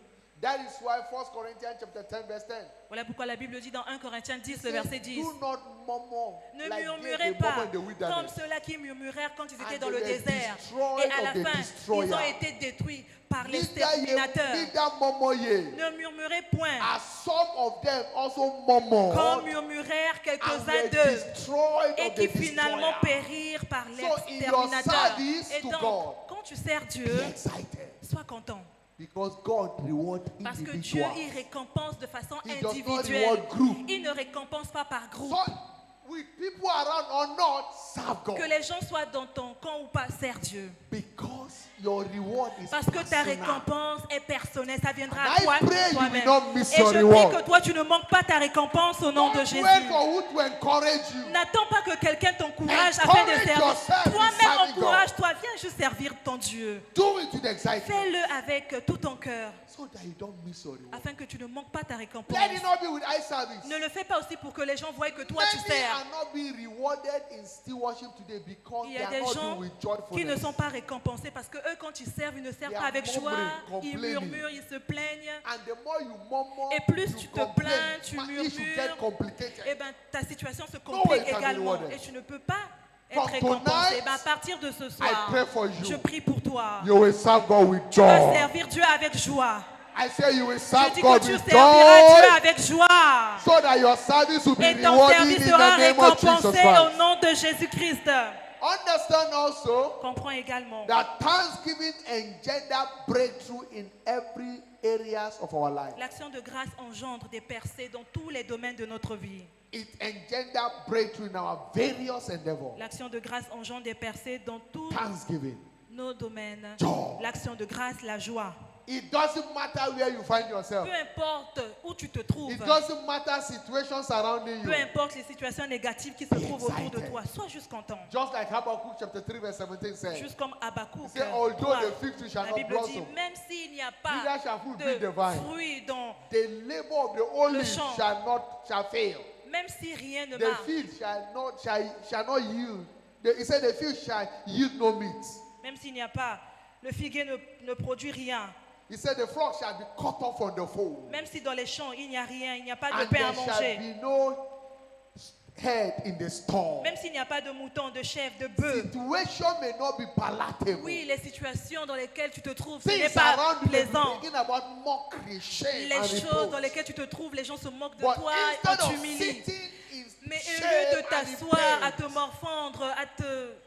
that is why 1 Corinthians chapter 10 verse 10. Voilà pourquoi la Bible dit dans 1 Corinthiens 10, le says, verset 10. do not murmur Ne like murmurez they pas murmur in the comme wilderness. ceux-là qui murmurèrent quand ils étaient And dans they le were désert. destroyed Et à la of the fin, destroyer. ils ont été détruits par Neither ye, l'exterminateur. neither murmur ye. Ne murmurez point, As some of them also murmured comme murmurèrent and quelques-uns were d'eux, destroyed et of qui the finalement destroyer. périrent par So in your l'exterminateur. service Et to donc, God, quand tu sers Dieu, be excited. sois content. Because God rewards Parce que Dieu, individuals. il récompense de façon He does not individuelle. reward group. Il ne récompense pas par groupe. So, with people around or not, serve God. Que les gens soient dans ton camp ou pas, sers Dieu. Because your reward is Parce que ta personal. récompense est personnelle, ça viendra And à I toi, pray you toi-même. will not miss Et your je reward. prie que toi, tu ne manques pas ta récompense au nom Don't de wait Jésus. for who to encourage you. N'attends pas que quelqu'un t'encourage afin de Encourage servir. yourself in Toi-même, serving God. encourage-toi, viens juste servir ton Dieu. Do it with excitement Fais-le avec tout ton cœur, so that you don't miss your reward. afin que tu ne manques pas ta récompense. Let it not be with eye service. Ne le fais pas aussi pour que les gens voient que toi, tu Many sers. are not being rewarded in still worship today because Il y they a are des not gens doing with qui ne joyfulness. sont pas récompensés parce que eux, quand ils servent, ils ne servent They pas are avec joie. murmuring, Ils complaining. murmurent, ils se plaignent. And the more you murmur, Et plus you tu te complain, plains, tu it should get murmures, complicated. Eh ben, ta situation se way complique you can be également rewarded. et tu ne peux pas From être récompensé. tonight, Ben, à partir de ce I soir, pray for je you. prie pour toi. You will serve God with Tu vas joy. servir Dieu avec joie. I say you will Je serve dis God que tu with serviras Dieu joy avec joie. so that your service will be Et ton rewarded service in sera the name of Jesus récompensé au Christ. nom de Jésus-Christ. Understand also Comprends également that thanksgiving engender breakthrough in every areas of our life. l'action de grâce engendre des percées dans tous les domaines de notre vie. It engender breakthrough in our various endeavors. L'action de grâce engendre des percées dans tous Thanksgiving. nos domaines. Joy. L'action de grâce, la joie. It doesn't matter where you find yourself. Peu importe où tu te trouves, It doesn't matter situations surrounding peu you. importe les situations négatives qui se Be trouvent autour de excited. toi, sois juste content. Just like Habakkuk chapter 3 verse 17 says. Juste comme Habakkuk. He said, although 3, the fig tree shall la not Bible dit, blossom, même s'il n'y a neither pas shall fruit be de the vine, fruits, dans, the labor of the olive champ. shall fail. même si rien ne The marche, field shall not yield. He said the field shall yield no meat. même s'il n'y a pas, le figuier ne produit rien, He said the flock shall be cut off from the fold. Même si dans les champs, il n'y a rien, il n'y a pas de And pain à there shall manger. be no head in the storm. Même s'il n'y a pas de moutons, de chèvres, de bœufs. Situation may not be palatable. Oui, les situations dans lesquelles tu te trouves, ce n'est Things pas around you may be plaisant. thinking about mockery, shame, Les and choses dans reproach. lesquelles tu te trouves, les gens se moquent de But toi, instead on of t'humilie. sitting in Mais au shame lieu de and in t'asseoir, à pain, te morfondre,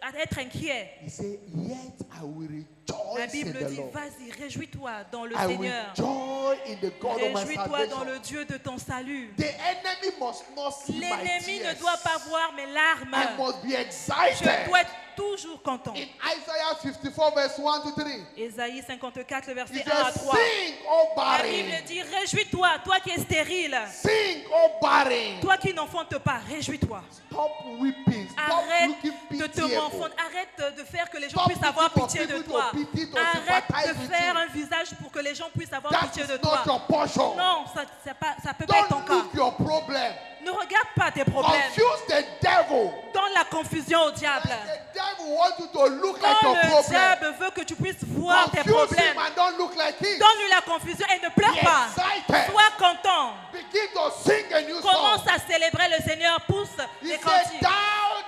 à être inquiet, he said, yet I will la rejoice in Bible the dit, Lord. vas-y, réjouis-toi dans le I will Seigneur. joy in the God of my Réjouis-toi dans salvation. le Dieu de ton salut. The enemy must not see my L'ennemi ne tears. doit pas voir mes larmes. I must be Je excited. dois être toujours content. In Isaiah 54 verse 1 to 3, Ésaïe 54, le he verset 1 says, à 3. sing, O La Bible barren. dit, réjouis-toi, toi qui es stérile, Sing, O barren. toi qui n'enfantes pas, réjouis-toi. Stop weeping. Stop Arrête looking de te pitiable. morfondre, arrête de faire que les gens Stop puissent avoir looking for pitié de people toi. to pity, to Arrête sympathize de with faire you. un visage pour que les gens puissent avoir That pitié is de not toi. your portion. Non, ça peut pas être ton Don't cas. look your problem. Ne regarde pas tes problèmes. Confuse the devil. Donne la confusion au diable. The devil wants you to look like Quand your le problem. diable veut que tu puisses voir tes Confuse him problèmes, and don't look like him. donne-lui la confusion et ne pleure Be pas. excited. Sois content. Begin to sing a new Commence song. à célébrer le Seigneur. Pousse He les said, cantiques. thou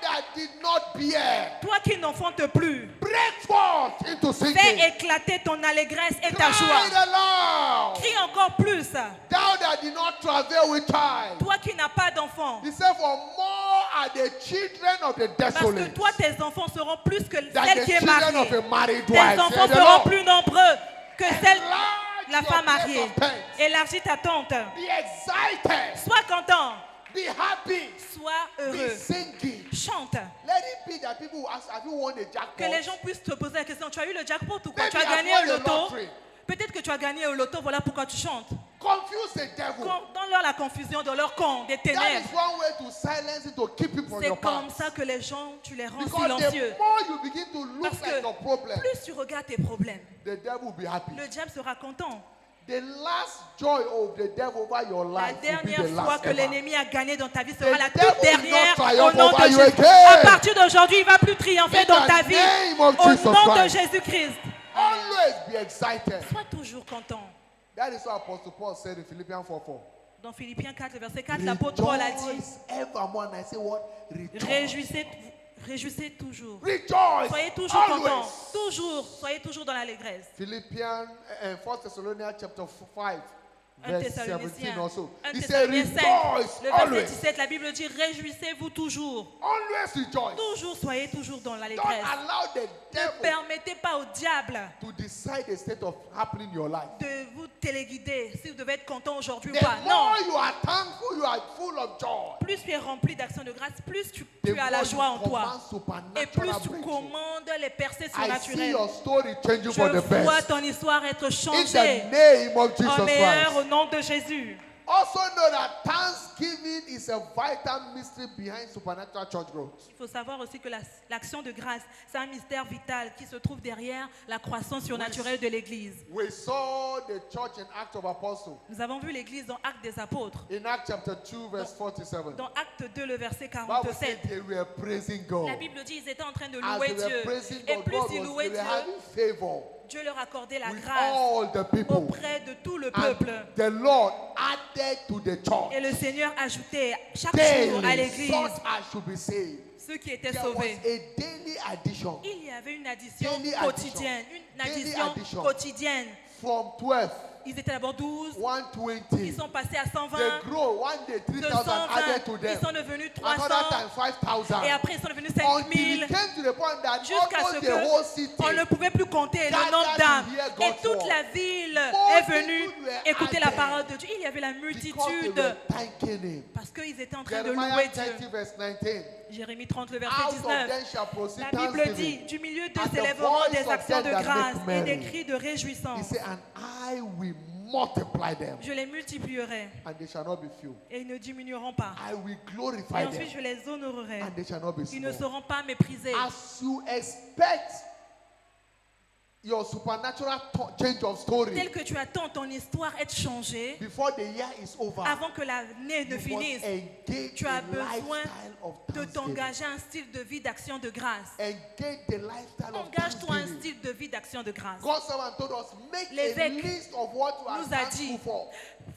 that did not bear, Toi qui n'enfantes plus, break forth into singing. fais éclater ton allégresse et ta Cry joie. the loud. Crie encore plus. Thou that did not travail with child. Toi qui n'as pas d'enfants. He said, for more are the children of the Parce que desolate toi, tes enfants seront plus que than celle the qui est children of mariée. a married Tes wife. enfants Said the seront Lord. plus nombreux que celle Enlarge la your femme place mariée. of tents. Élargis ta tente. Be excited. Sois content. Be happy. Sois Be heureux. singing. Chante. Let it be that people will ask, have you won the jackpot? Que les gens puissent te poser la question, tu as eu le jackpot ou quoi? Maybe Tu as I've gagné won au the loto? lottery. Peut-être que tu as gagné au loto, voilà pourquoi tu chantes. Confuse the devil. Donne-leur la confusion dans leur camp, des That ténèbres. is one way to silence it, to keep it from C'est your comme past. ça que les gens, tu les rends Because silencieux. the more you begin to look Parce like que your problem, plus tu regardes tes problèmes, the devil will be happy. le diable sera content. The last joy of the devil over your La life will be dernière the fois last que ever. l'ennemi a gagné dans ta vie sera la The devil toute will dernière not triumph au nom over de you Jésus. again. À partir d'aujourd'hui, il ne va plus triompher In dans the ta vie. name of Au Jesus nom de Christ. Jésus-Christ. Always be excited. Sois toujours content. That is what Apostle Paul said in Philippians 4:4. Dans Philippiens 4, le verset 4, l'apôtre Paul a dit, Rejoice evermore. And I say what? Rejoice. réjouissez toujours. Rejoice. Soyez toujours contents. Always. Toujours. Soyez toujours dans l'allégresse. Philippians, 1 Thessalonians chapter 5, 1 verse 17 Thessaloniciens also. 1 He said, Thessaloniciens 5, rejoice le verset always. 17, la Bible dit, réjouissez-vous toujours. Always rejoice. Toujours, soyez toujours dans Don't l'allégresse. allow the Ne devil permettez pas au diable to decide the state of happening in your life. de vous téléguider si vous devez être content aujourd'hui ou The pas. Non. more you are thankful, you are full of joy. Plus tu es rempli d'action de grâce, plus tu The as la more joie en you toi. command Et plus supernatural tu breakthrough. commandes les percées I see surnaturelles. your story changing Je for the vois best. ton histoire être In changée the name of en Jesus meilleur au Christ. nom de Jésus. Also know that thanksgiving is a vital mystery behind supernatural church growth. Il faut savoir aussi que l'action de grâce, c'est un mystère vital qui se trouve derrière la croissance surnaturelle de l'Église. We saw the church in Acts of Apostles. Nous avons vu l'Église dans Actes des Apôtres. In Acts chapter 2, verse 47. Dans Acte 2, le verset Bible 47. said they were praising God. La Bible dit qu'ils étaient en train de As louer they were Dieu. praising Et God, plus God ils was, louaient they were Dieu, having favor Dieu leur accordait la with grâce all the people. auprès de tout le And peuple. the Lord added to the church Et le Seigneur ajoutait chaque jour à daily l'Église such as should be saved. ceux qui étaient There was sauvés. a daily addition Il y avait une addition Daily quotidienne. Une Daily addition addition. quotidienne. from 12, Ils étaient d'abord 12, 120. ils sont passés à 120, They grow. One day 3,000 added to 220, them. ils sont devenus Another 300, time 5,000. et après ils sont devenus Until it 5000, came to the point that jusqu'à ce almost the whole city, qu'on ne pouvait plus compter le gathered nombre to d'âmes. hear Et God's toute word. la ville More est venue people were écouter la added parole de Dieu. Il y avait la because they multitude were thanking him. parce qu'ils étaient en train de Jeremiah louer 30 Dieu. verse 19. Jérémie 30, le Out verset of 19. them shall proceed La Bible dit, thanksgiving. du milieu de And the s'élèveront voice des of actions de them that grâce make et des merry. cris de réjouissance. He said, and I will multiply them, Je les multiplierai and they shall not be few. et ils ne diminueront pas. I will Et glorify them, ensuite, je les honorerai. and they shall not be Ils ne small. seront pas méprisés. As you expect your supernatural change of story tel que tu attends ton histoire être changée, before the year is over. avant que l'année ne You finisse, must engage tu as the besoin lifestyle of de thanksgiving. t'engager un style de vie d'action de grâce. Engage the lifestyle of Engage-toi un thanksgiving. style de vie d'action de grâce. God's servant told us, make a L'évêque list of what you are nous a thankful dit, for.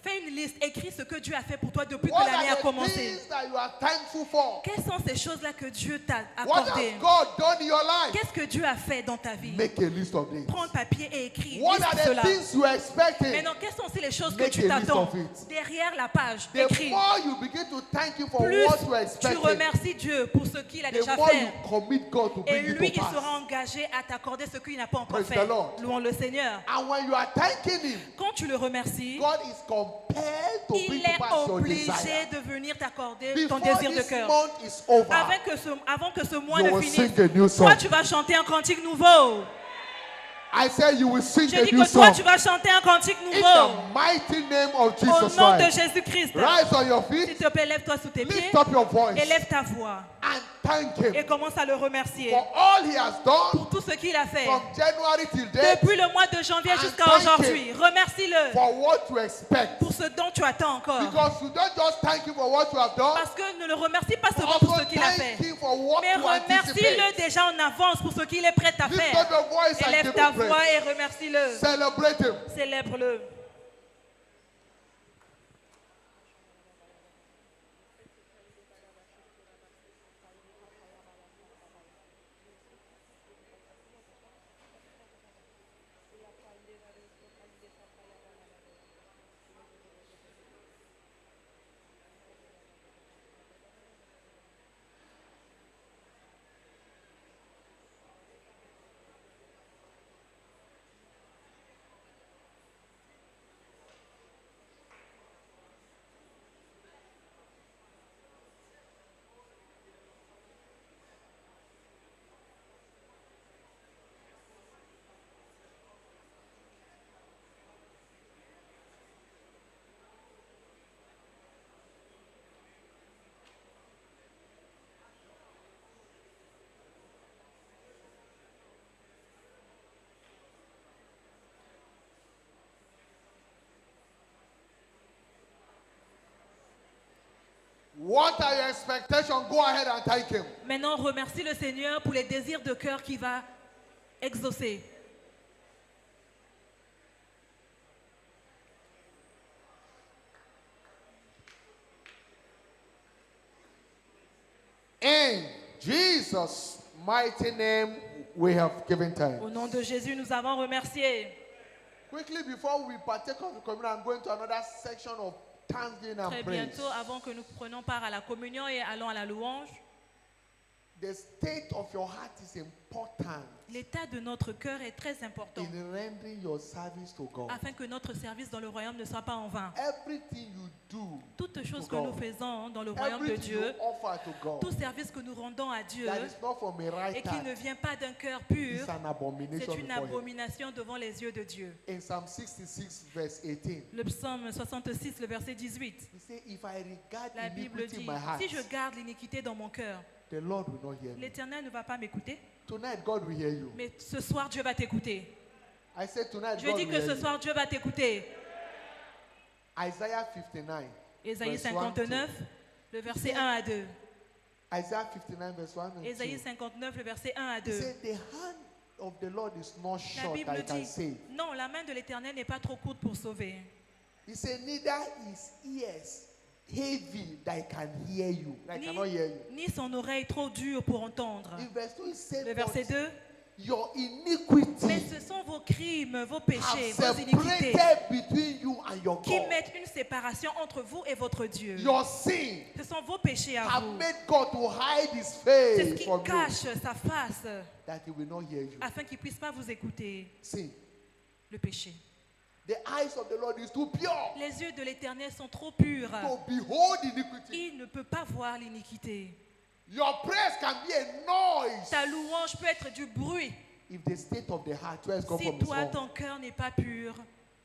fais une liste, écris ce que Dieu a fait pour toi depuis que What l'année a are the commencé. things that you are thankful for? Quelles sont ces choses-là que Dieu t'a What accordées? has God done in your life? Qu'est-ce que Dieu a fait dans ta vie? Make a list of it. Prends le papier et écris. What Liste are the cela. things you are expecting? Maintenant, quelles sont aussi les choses que Make tu a list t'attends of it. derrière la page? The Écris. more you begin to thank Him for Plus what you are tu expecting, remercies Dieu pour ce qu'il a the déjà more you fait. commit God to Et bring lui, it il to sera pass. engagé à t'accorder ce qu'il n'a pas encore Praise fait. the Lord. Louons le Seigneur. And when you are thanking Him, Quand tu le remercies, God is compelled to bring il to est pass your obligé desire. de venir t'accorder ton Before désir de this cœur. month is over, Avant que ce mois you ne will finisse, sing a new song. toi tu vas chanter un cantique nouveau. I said you will sing Je a dis new que toi song. tu vas chanter un cantique In nouveau. the mighty name of Au Jesus nom de Christ. Jésus-Christ. Rise on your S'il feet, te plaît, lève-toi sous tes pieds. lift up your voice, Élève ta voix. and thank Et Him commence à le remercier for all He has done pour tout ce qu'il a fait. from January till date, Depuis le mois de janvier And jusqu'à thank aujourd'hui. Remercie-le for what you expect. pour ce dont tu attends encore. Because you don't just thank Him for what you have done, Parce que ne le remercie pas but seulement pour also ce qu'il a fait. thank Him for what Mais you anticipate. remercie-le déjà en avance pour ce qu'il est prêt à Lift faire. up your voice and Élève give ta Him praise. voix et remercie-le. Celebrate Him. Célèbre-le. What are your expectations? Go ahead and thank Him. Maintenant, remercie le Seigneur pour les désirs de cœur qu'il va exaucer. In Jesus' mighty name, we have given thanks. Au nom de Jésus, nous avons remercié. Quickly, before we partake of the communion, I'm going to another section of thanksgiving and Très praise. bientôt, avant que nous prenions part à la communion et allons à la louange, The state of your heart is important l'état de notre cœur est très important in rendering your service to God. afin que notre service dans le royaume ne soit pas en vain. Everything you do, Toutes choses to que nous God. faisons dans le royaume de everything you Dieu, offer to God, tout service que nous rendons à Dieu that is not from a right et qui ne heart, vient pas d'un cœur pur, is an abomination c'est une before Him. abomination devant les yeux de Dieu. In Psalm 66, verse 18, Le psaume 66, le verset 18, He says, if I regard la Bible iniquity in dit, my heart, si je garde l'iniquité dans mon cœur, the Lord will not hear me. l'Éternel ne va pas m'écouter, Tonight, God will hear you. mais ce soir Dieu va t'écouter. I said tonight, Je God dis will que hear ce you. soir Dieu va t'écouter. Isaiah 59. Ésaïe verse 1 to 59, le verset 1 à 2. Isaiah 59, verse 1 and 2. Ésaïe 59, le verset 1 à He 2. said, the hand of the Lord is not La short that Bible it can dit, save. non, la main de l'Éternel n'est pas trop courte pour sauver. He said, neither his ears heavy that he can hear you. I cannot hear you. Ni son oreille trop dure pour entendre. In verse 2, he said, Le verset "But 2, your mais iniquity ce sont vos crimes, vos péchés, have vos iniquités separated between you and your qui God. mettent une séparation entre vous et votre Dieu. Your sin Ce sont vos péchés à have vous. made God to hide his C'est ce face qui from you, cache sa face that he will not hear you. afin qu'il ne puisse pas vous écouter. Sin. Le péché. The eyes of the Lord is too pure Les yeux de l'Éternel sont trop purs. to behold iniquity. Il ne peut pas voir l'iniquité. Your praise can be a noise Ta louange peut être du bruit if the state of the heart where it's come si from is toi, wrong. ton cœur n'est pas pur.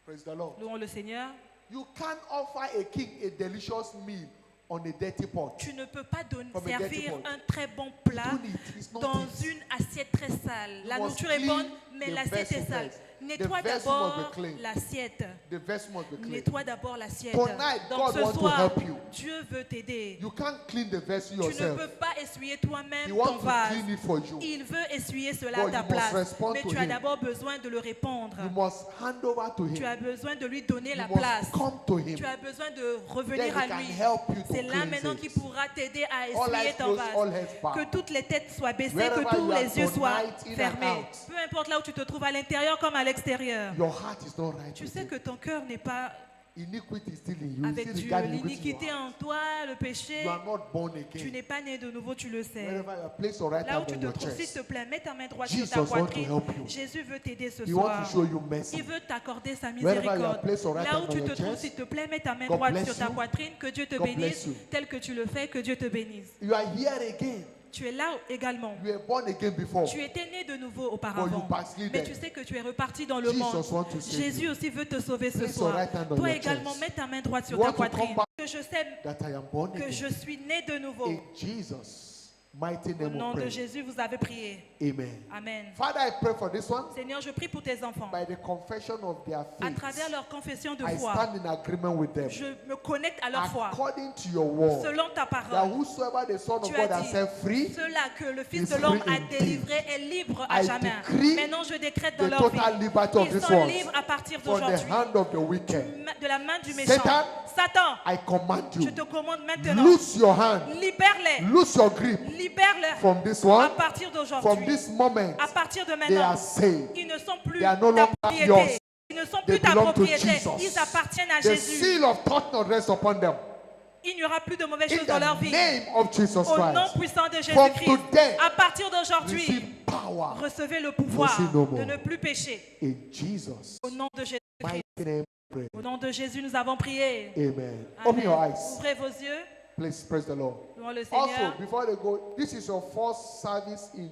Praise the Lord. Louons le Seigneur. You can't offer a king a delicious meal on a dirty pot. Tu ne peux pas From a dirty servir pot. un très bon plat Don't eat. It's not dans it. une assiette très sale. La must nourriture est clean bonne, Mais the l'assiette vessel est sale. first. Nettoie The vessel must d'abord be clean. l'assiette. The vessel must be clean. Nettoie d'abord l'assiette. Tonight, Donc God ce wants to soir, help you. Dieu veut t'aider. You can't clean the vessel Tu ne yourself. peux pas essuyer He toi-même ton wants to vase. clean it for you. Il veut essuyer cela But à ta you must place. respond Mais to tu as him. d'abord besoin de le répondre. You must hand over to Tu him. as besoin de lui donner la You must place. come to him. Tu as besoin de Then revenir he à can lui. help you to C'est là cleanse maintenant it. qu'il pourra t'aider à All essuyer eyes ton closed, all vase. heads bowed. Que toutes les têtes soient baissées, Wherever que tous you are les yeux soient tonight, in and fermés. out. Peu importe là où tu te trouves, à l'intérieur comme à l'extérieur. Your heart is not right. Tu with sais him. que ton cœur n'est pas Iniquity is still in you. avec Still Dieu. regard iniquity in L'iniquité your heart. en toi, le péché, You are not born tu again. n'es pas né de nouveau, tu le sais. Wherever you are, place your right Là où hand tu on te your trouves, s'il chest. te plaît, mets ta main droite Jesus sur ta wants to poitrine. help you. Jésus veut t'aider ce He wants soir. to show you mercy. Il veut t'accorder sa Wherever you are, miséricorde. place your right Là où hand tu on te your trouves, chest. s'il te plaît, mets ta main God droite bless sur ta you. poitrine. Que Dieu te God bénisse. bless you. Tel que tu le fais, que Dieu te bénisse. You are here again. Tu es là également. You were born again before. Tu étais né de nouveau But you auparavant. backslidden. Mais tu sais que tu es reparti dans le Jesus monde. wants to save Jésus you. aussi veut te sauver ce Place your soir. right hand on Toi your également, chest. mets ta main droite sur You ta want to come poitrine. back Que je sais That I am born que again. je suis né de nouveau. In Jesus' mighty Au name nom we de pray. Jésus, vous avez prié. Amen. Amen. Father, I pray for this one. Seigneur, je prie pour tes enfants. By the confession of their À faith, travers leur confession de I foi, stand in agreement with them. je me connecte à leur foi. According to your word, Selon ta that parole, whosoever the Son of tu God as has dit, set free, ceux-là que le Fils is de l'homme free a indeed. délivré est libre à I jamais. decree Maintenant, je décrète dans the leur vie. total liberty of Ils this sont world libres à partir from the d'aujourd'hui. hand of the wicked. De la main du méchant. Satan, Satan, I command je you, te commande maintenant, loose your hand, libère-les. loose your grip Libère-les from this à one. partir From d'aujourd'hui. this moment, À partir de they maintenant, are saved. ils ne sont plus They are no ta longer propriété. yours. Ils ne sont They plus ta belong to propriété. Jesus. Ils appartiennent à The Jésus. seal of thought not rest upon them. Il n'y aura plus de mauvaises In choses dans leur the vie. name of Jesus Au nom Christ, puissant de From Jésus-Christ, today, à partir d'aujourd'hui, receive power. recevez le pouvoir sin no more. de ne plus pécher. In Jesus' Au nom de Jésus-Christ. mighty name, we pray. Au nom de Jésus, nous avons prié. Amen. Amen. Open your eyes. Ouvrez vos yeux. Please praise the Lord. Louons le Also, Seigneur. before they go, this is your first service in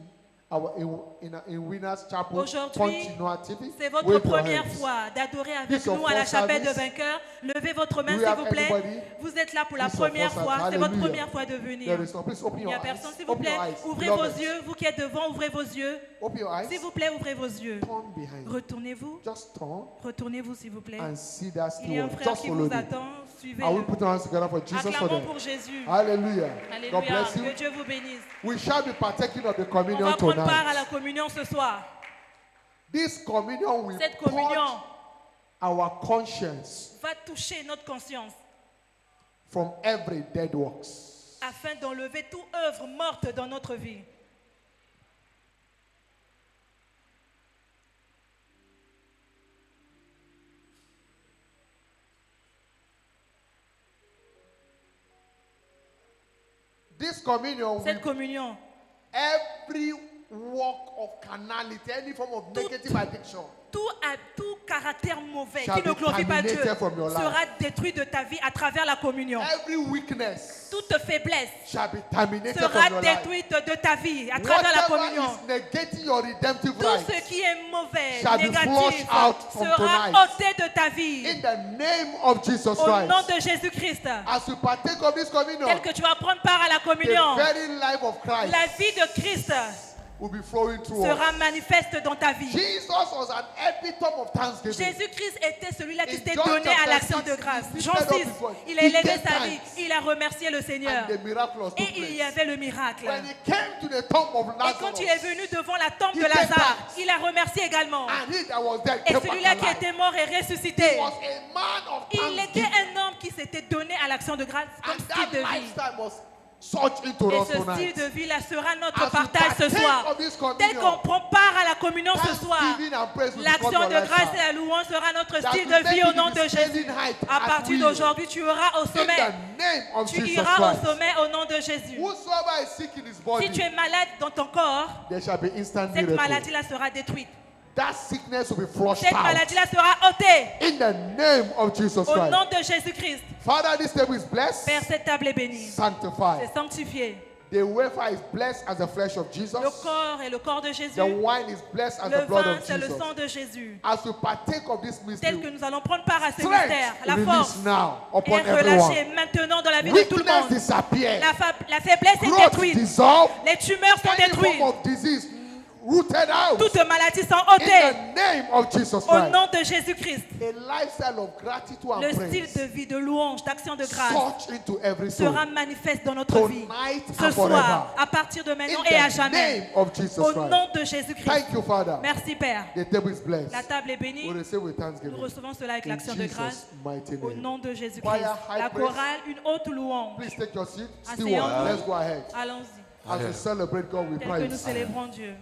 Winners Chapel. Aujourd'hui, Continua TV. c'est votre Wave your première hands. fois d'adorer avec This is nous à la your chapelle de service. vainqueurs. Levez votre main, Do we s'il have vous plaît. anybody? Vous êtes là pour la This is your première first fois. service. C'est votre Hallelujah. première fois de venir. There is no, please open Il your n'y a eyes. personne, s'il vous Open plaît. your eyes. Ouvrez Beloved. vos yeux. Vous qui êtes devant, ouvrez vos yeux. Open your eyes. S'il vous plaît, ouvrez vos yeux. Turn behind. Retournez-vous. Just turn Retournez-vous, s'il vous plaît. and see that Il y a un still. frère Just qui follow vous them. attend. Are we Suivez-le. putting our hands together for Jesus for Acclamons them? pour Jésus. Hallelujah. God Alléluia. bless you. Que Dieu vous bénisse. We shall be partaking of the On communion va prendre part à tonight. la communion ce soir. This communion will Cette purge communion our conscience va toucher notre conscience from every dead works. afin d'enlever toute œuvre morte dans notre vie. This communion will Cette communion, every work of carnality, any form of negative addiction, tout caractère mauvais Shall qui ne be glorifie pas Dieu terminated from your life. sera détruit de ta vie à travers la communion. every weakness Toute faiblesse shall be terminated sera from your life. détruite de ta vie à travers la Whatever communion. is negating your redemptive Tout rights, ce qui est mauvais, shall be négatif, flushed out from sera tonight. ôté de ta vie. in the name of Jesus Au nom Christ, de Jésus-Christ. as we partake of this communion, Tel que tu vas prendre part à la the communion, very life of Christ la vie de Christ will be flowing through us. sera manifeste dans ta vie. Jesus was an epitome of thanksgiving. Jésus-Christ était celui-là qui In s'était John donné à chapter l'action 6, de grâce. he Jean lifted up 6, his voice. il a He élevé gave sa vie, thanks. il a remercié le Seigneur. And the miraculous Et took il y place. avait le miracle. When he came to the tomb of Et quand il est Lazarus, venu devant la tombe He de gave Lazare, thanks. il a remercié également. and he that was dead Et came celui-là back qui alive. était mort est ressuscité. He was a man of Il était thanksgiving. un homme qui s'était donné à l'action de grâce comme And style that de vie. lifestyle was such into Et us ce style tonight. de vie-là sera notre As we partage ce partake soir. of this Tel qu'on communion, prend part à la communion ce soir, thanksgiving and praise will become l'action your de grâce et lifestyle. la louange sera notre That style will de vie take au you to nom the de Jésus. scaling height À at partir will. d'aujourd'hui, tu iras au In sommet. the name of Tu Jesus iras au Christ. sommet au nom de Jésus. Whosoever is sick in his body, Si tu es malade dans ton corps, there shall be instant cette miracle. maladie-là sera détruite. That sickness will be flushed Cette out. maladie-là sera ôtée In the name of Jesus au Christ. nom de Jésus-Christ. Father, this table is blessed, Père, cette table est bénie. sanctified. C'est sanctifié. The wafer is blessed as the flesh of Jesus. Le corps est le corps de Jésus. The wine is blessed as Le the blood vin, of c'est le Jesus. sang de Jésus. As we partake of this Tel que mystery, nous allons prendre part à ce mystère, strength la release force now upon est relâchée everyone. maintenant dans la vie de tout le Weakness monde. disappear. La faiblesse est Growth détruite. dissolve. Les tumeurs sont Any détruites. form of disease rooted out. Toutes maladies sont In ôtées the name of Jesus au Christ. nom de Jésus-Christ. A lifestyle of gratitude Le and style praise de vie, de louange, d'action de grâce touch into every soul. sera manifeste dans notre vie. Tonight Ce and forever. soir, à partir de In maintenant et à the jamais. name of Jesus Au Christ. nom de Jésus-Christ. Thank you, Father. Merci Père. The table is blessed. La table est bénie. We receive with Nous thanksgiving. recevons cela avec In l'action de grâce. Jesus' mighty Au name. nom de Jésus-Christ. Choir, high La praise. chorale, une haute louange. Please take your seat. Asseyons-nous. Steward, let's go ahead. Allons-y. As we celebrate God with Tel que nous praise. célébrons Dieu.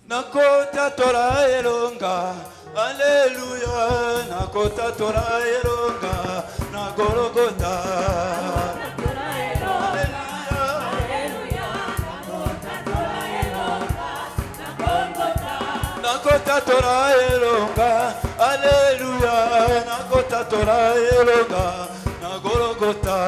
Nakota Torah elonga, Alleluia. Nakota Torah elonga, Nagorogota. Nakota Torah elonga, Alleluia. Nakota Torah elonga, Nagorogota.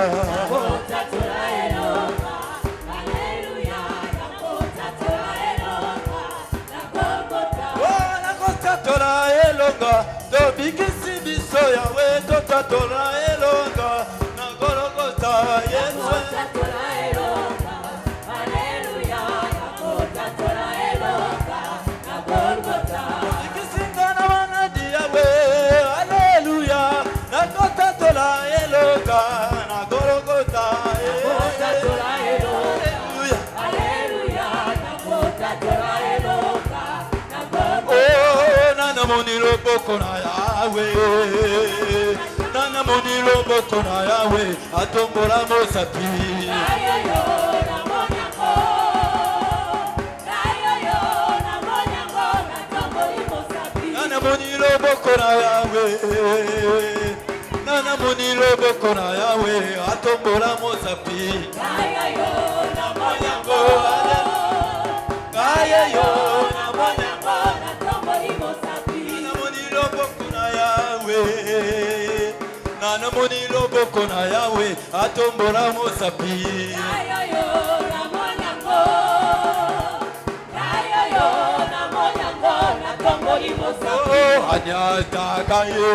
Torah elonga, dobikisi biso yawe tota Torah elonga, na Golgotha Yesu. Bikisinga na wanadi yawe, hallelujah, na tota Torah elonga, na Golgotha Yesu. Nana moni loboko na Yahweh, Nana moni loboko na Yahweh, atombola mosapi. Nana moni loboko na Yahweh, Nana moni loboko na Yahweh, atombola mosapi. Ayeyo na monyango, ayeyo na monyango. Nana moni loboko na Yahweh, atombola mosapi. Ayoyo na monyango, na tomboli mosapi. Oh, anyataka ye,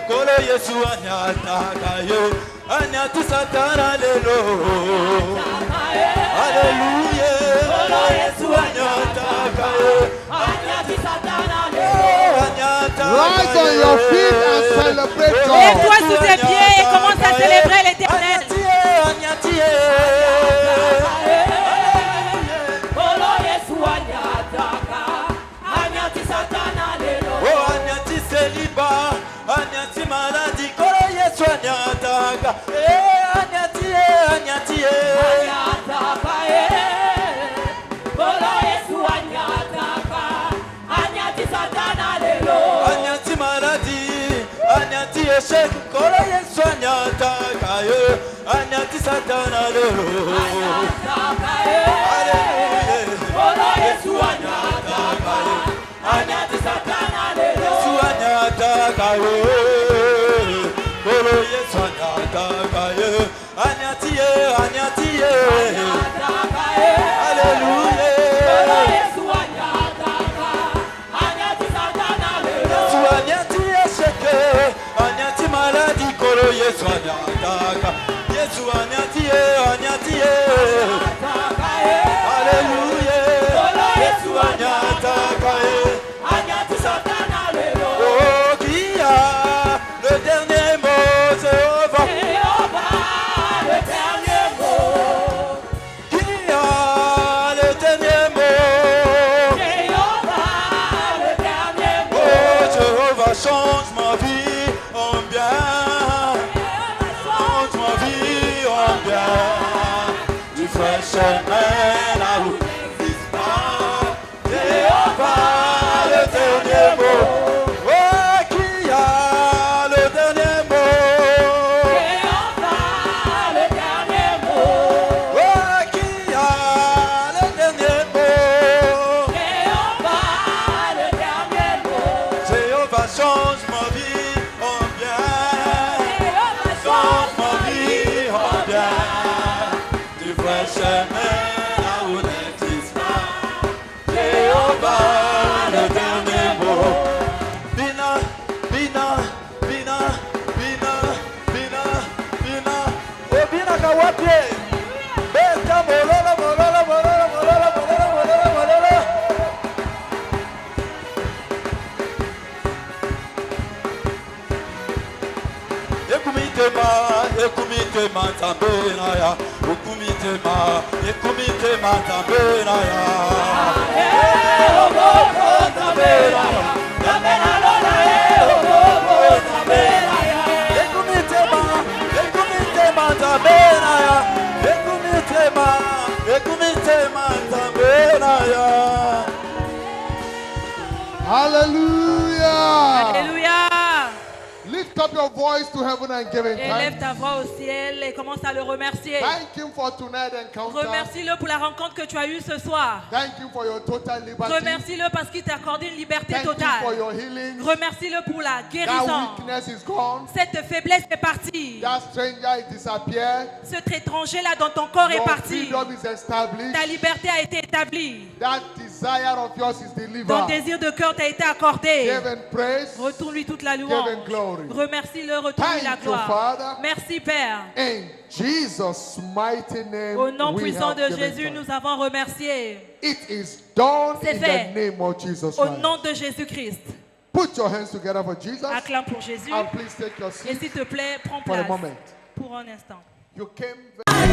kolo Yesu anyataka ye, anyati satana lelo. Hallelujah, kolo Yesu anyataka ye, anyati satana lelo. Rise on your feet and celebrate God. Lève-toi sous tes pieds et commence à célébrer l'Éternel. Kolo Yesu anyataka ye, anyati satana lelo. Kolo Yesu anyataka ye, anyati satana lelo. Yesu anyataka ye, Kolo Yesu anyataka ye, anyati ye, anyati ye. Hallelujah. Kolo Yesu anyataka, anyati satana lelo. Yesu anyati ye sheke. Anyati maladi kolo Yesu anyataka, Yesu anyati ye, anyati ye. Hallelujah, kolo Yesu anyataka ye, anyati satana lelo. Oh, qui a le dernier mot, Jéhovah. Le dernier mot. Qui a le dernier mot? Jéhovah, le dernier mot. Oh, Jéhovah change ma vie. Change ma vie en bien. Tu fais chemin là où n'existe pas. Jéhovah, le dernier mot. Oh, qui a le dernier mot? Jéhovah, le dernier mot. Oh, qui a le dernier mot? Jéhovah, le dernier mot. Jéhovah change ma vie en bien. Change ma vie en bien. Tu fais chemin là où n'existe pas. Jéhovah, le dernier mot. Bina, bina, bina, bina, bina, bina. Oh, bina kawapie. Beta mololo, mololo, mololo, mololo, mololo, mololo, mololo. ekumitema nzambenaya okumitema ekumitema nzambenaya oboko nzambenaya nzambenalola oboko nzambenaya ekumitema nzambenaya ekumitema nzambenaya. Hallelujah. Alléluia. Lift up your voice to heaven and give him Élève thanks. ta voix au ciel et commence à le remercier. Thank him for tonight's encounter. Remercie-le pour la rencontre que tu as eue ce soir. Thank you for your total liberty. Remercie-le parce qu'il t'a accordé une liberté Thank you for totale. your healing. Remercie-le pour la That guérison. weakness is gone. Cette faiblesse est partie. That stranger is disappeared. Cet étranger-là dans ton corps est Your parti. freedom is established. Ta liberté a été établie. That desire of yours is Ton delivered. désir de cœur t'a été accordé. Give him praise. Retourne-lui toute la Give louange. him glory. Remercie-le, retourne-lui la Thank you, gloire. Father. Merci Père. In Jesus' mighty name, Au nom we puissant have de given Jésus, thanks. nous avons remercié. It is done C'est in fait. the name of Jesus Au Christ. nom de Jésus-Christ. Put your hands together for Jesus. Acclame pour Jésus. And please take your Et seat s'il te plaît, prends for a place moment. pour un instant. You came very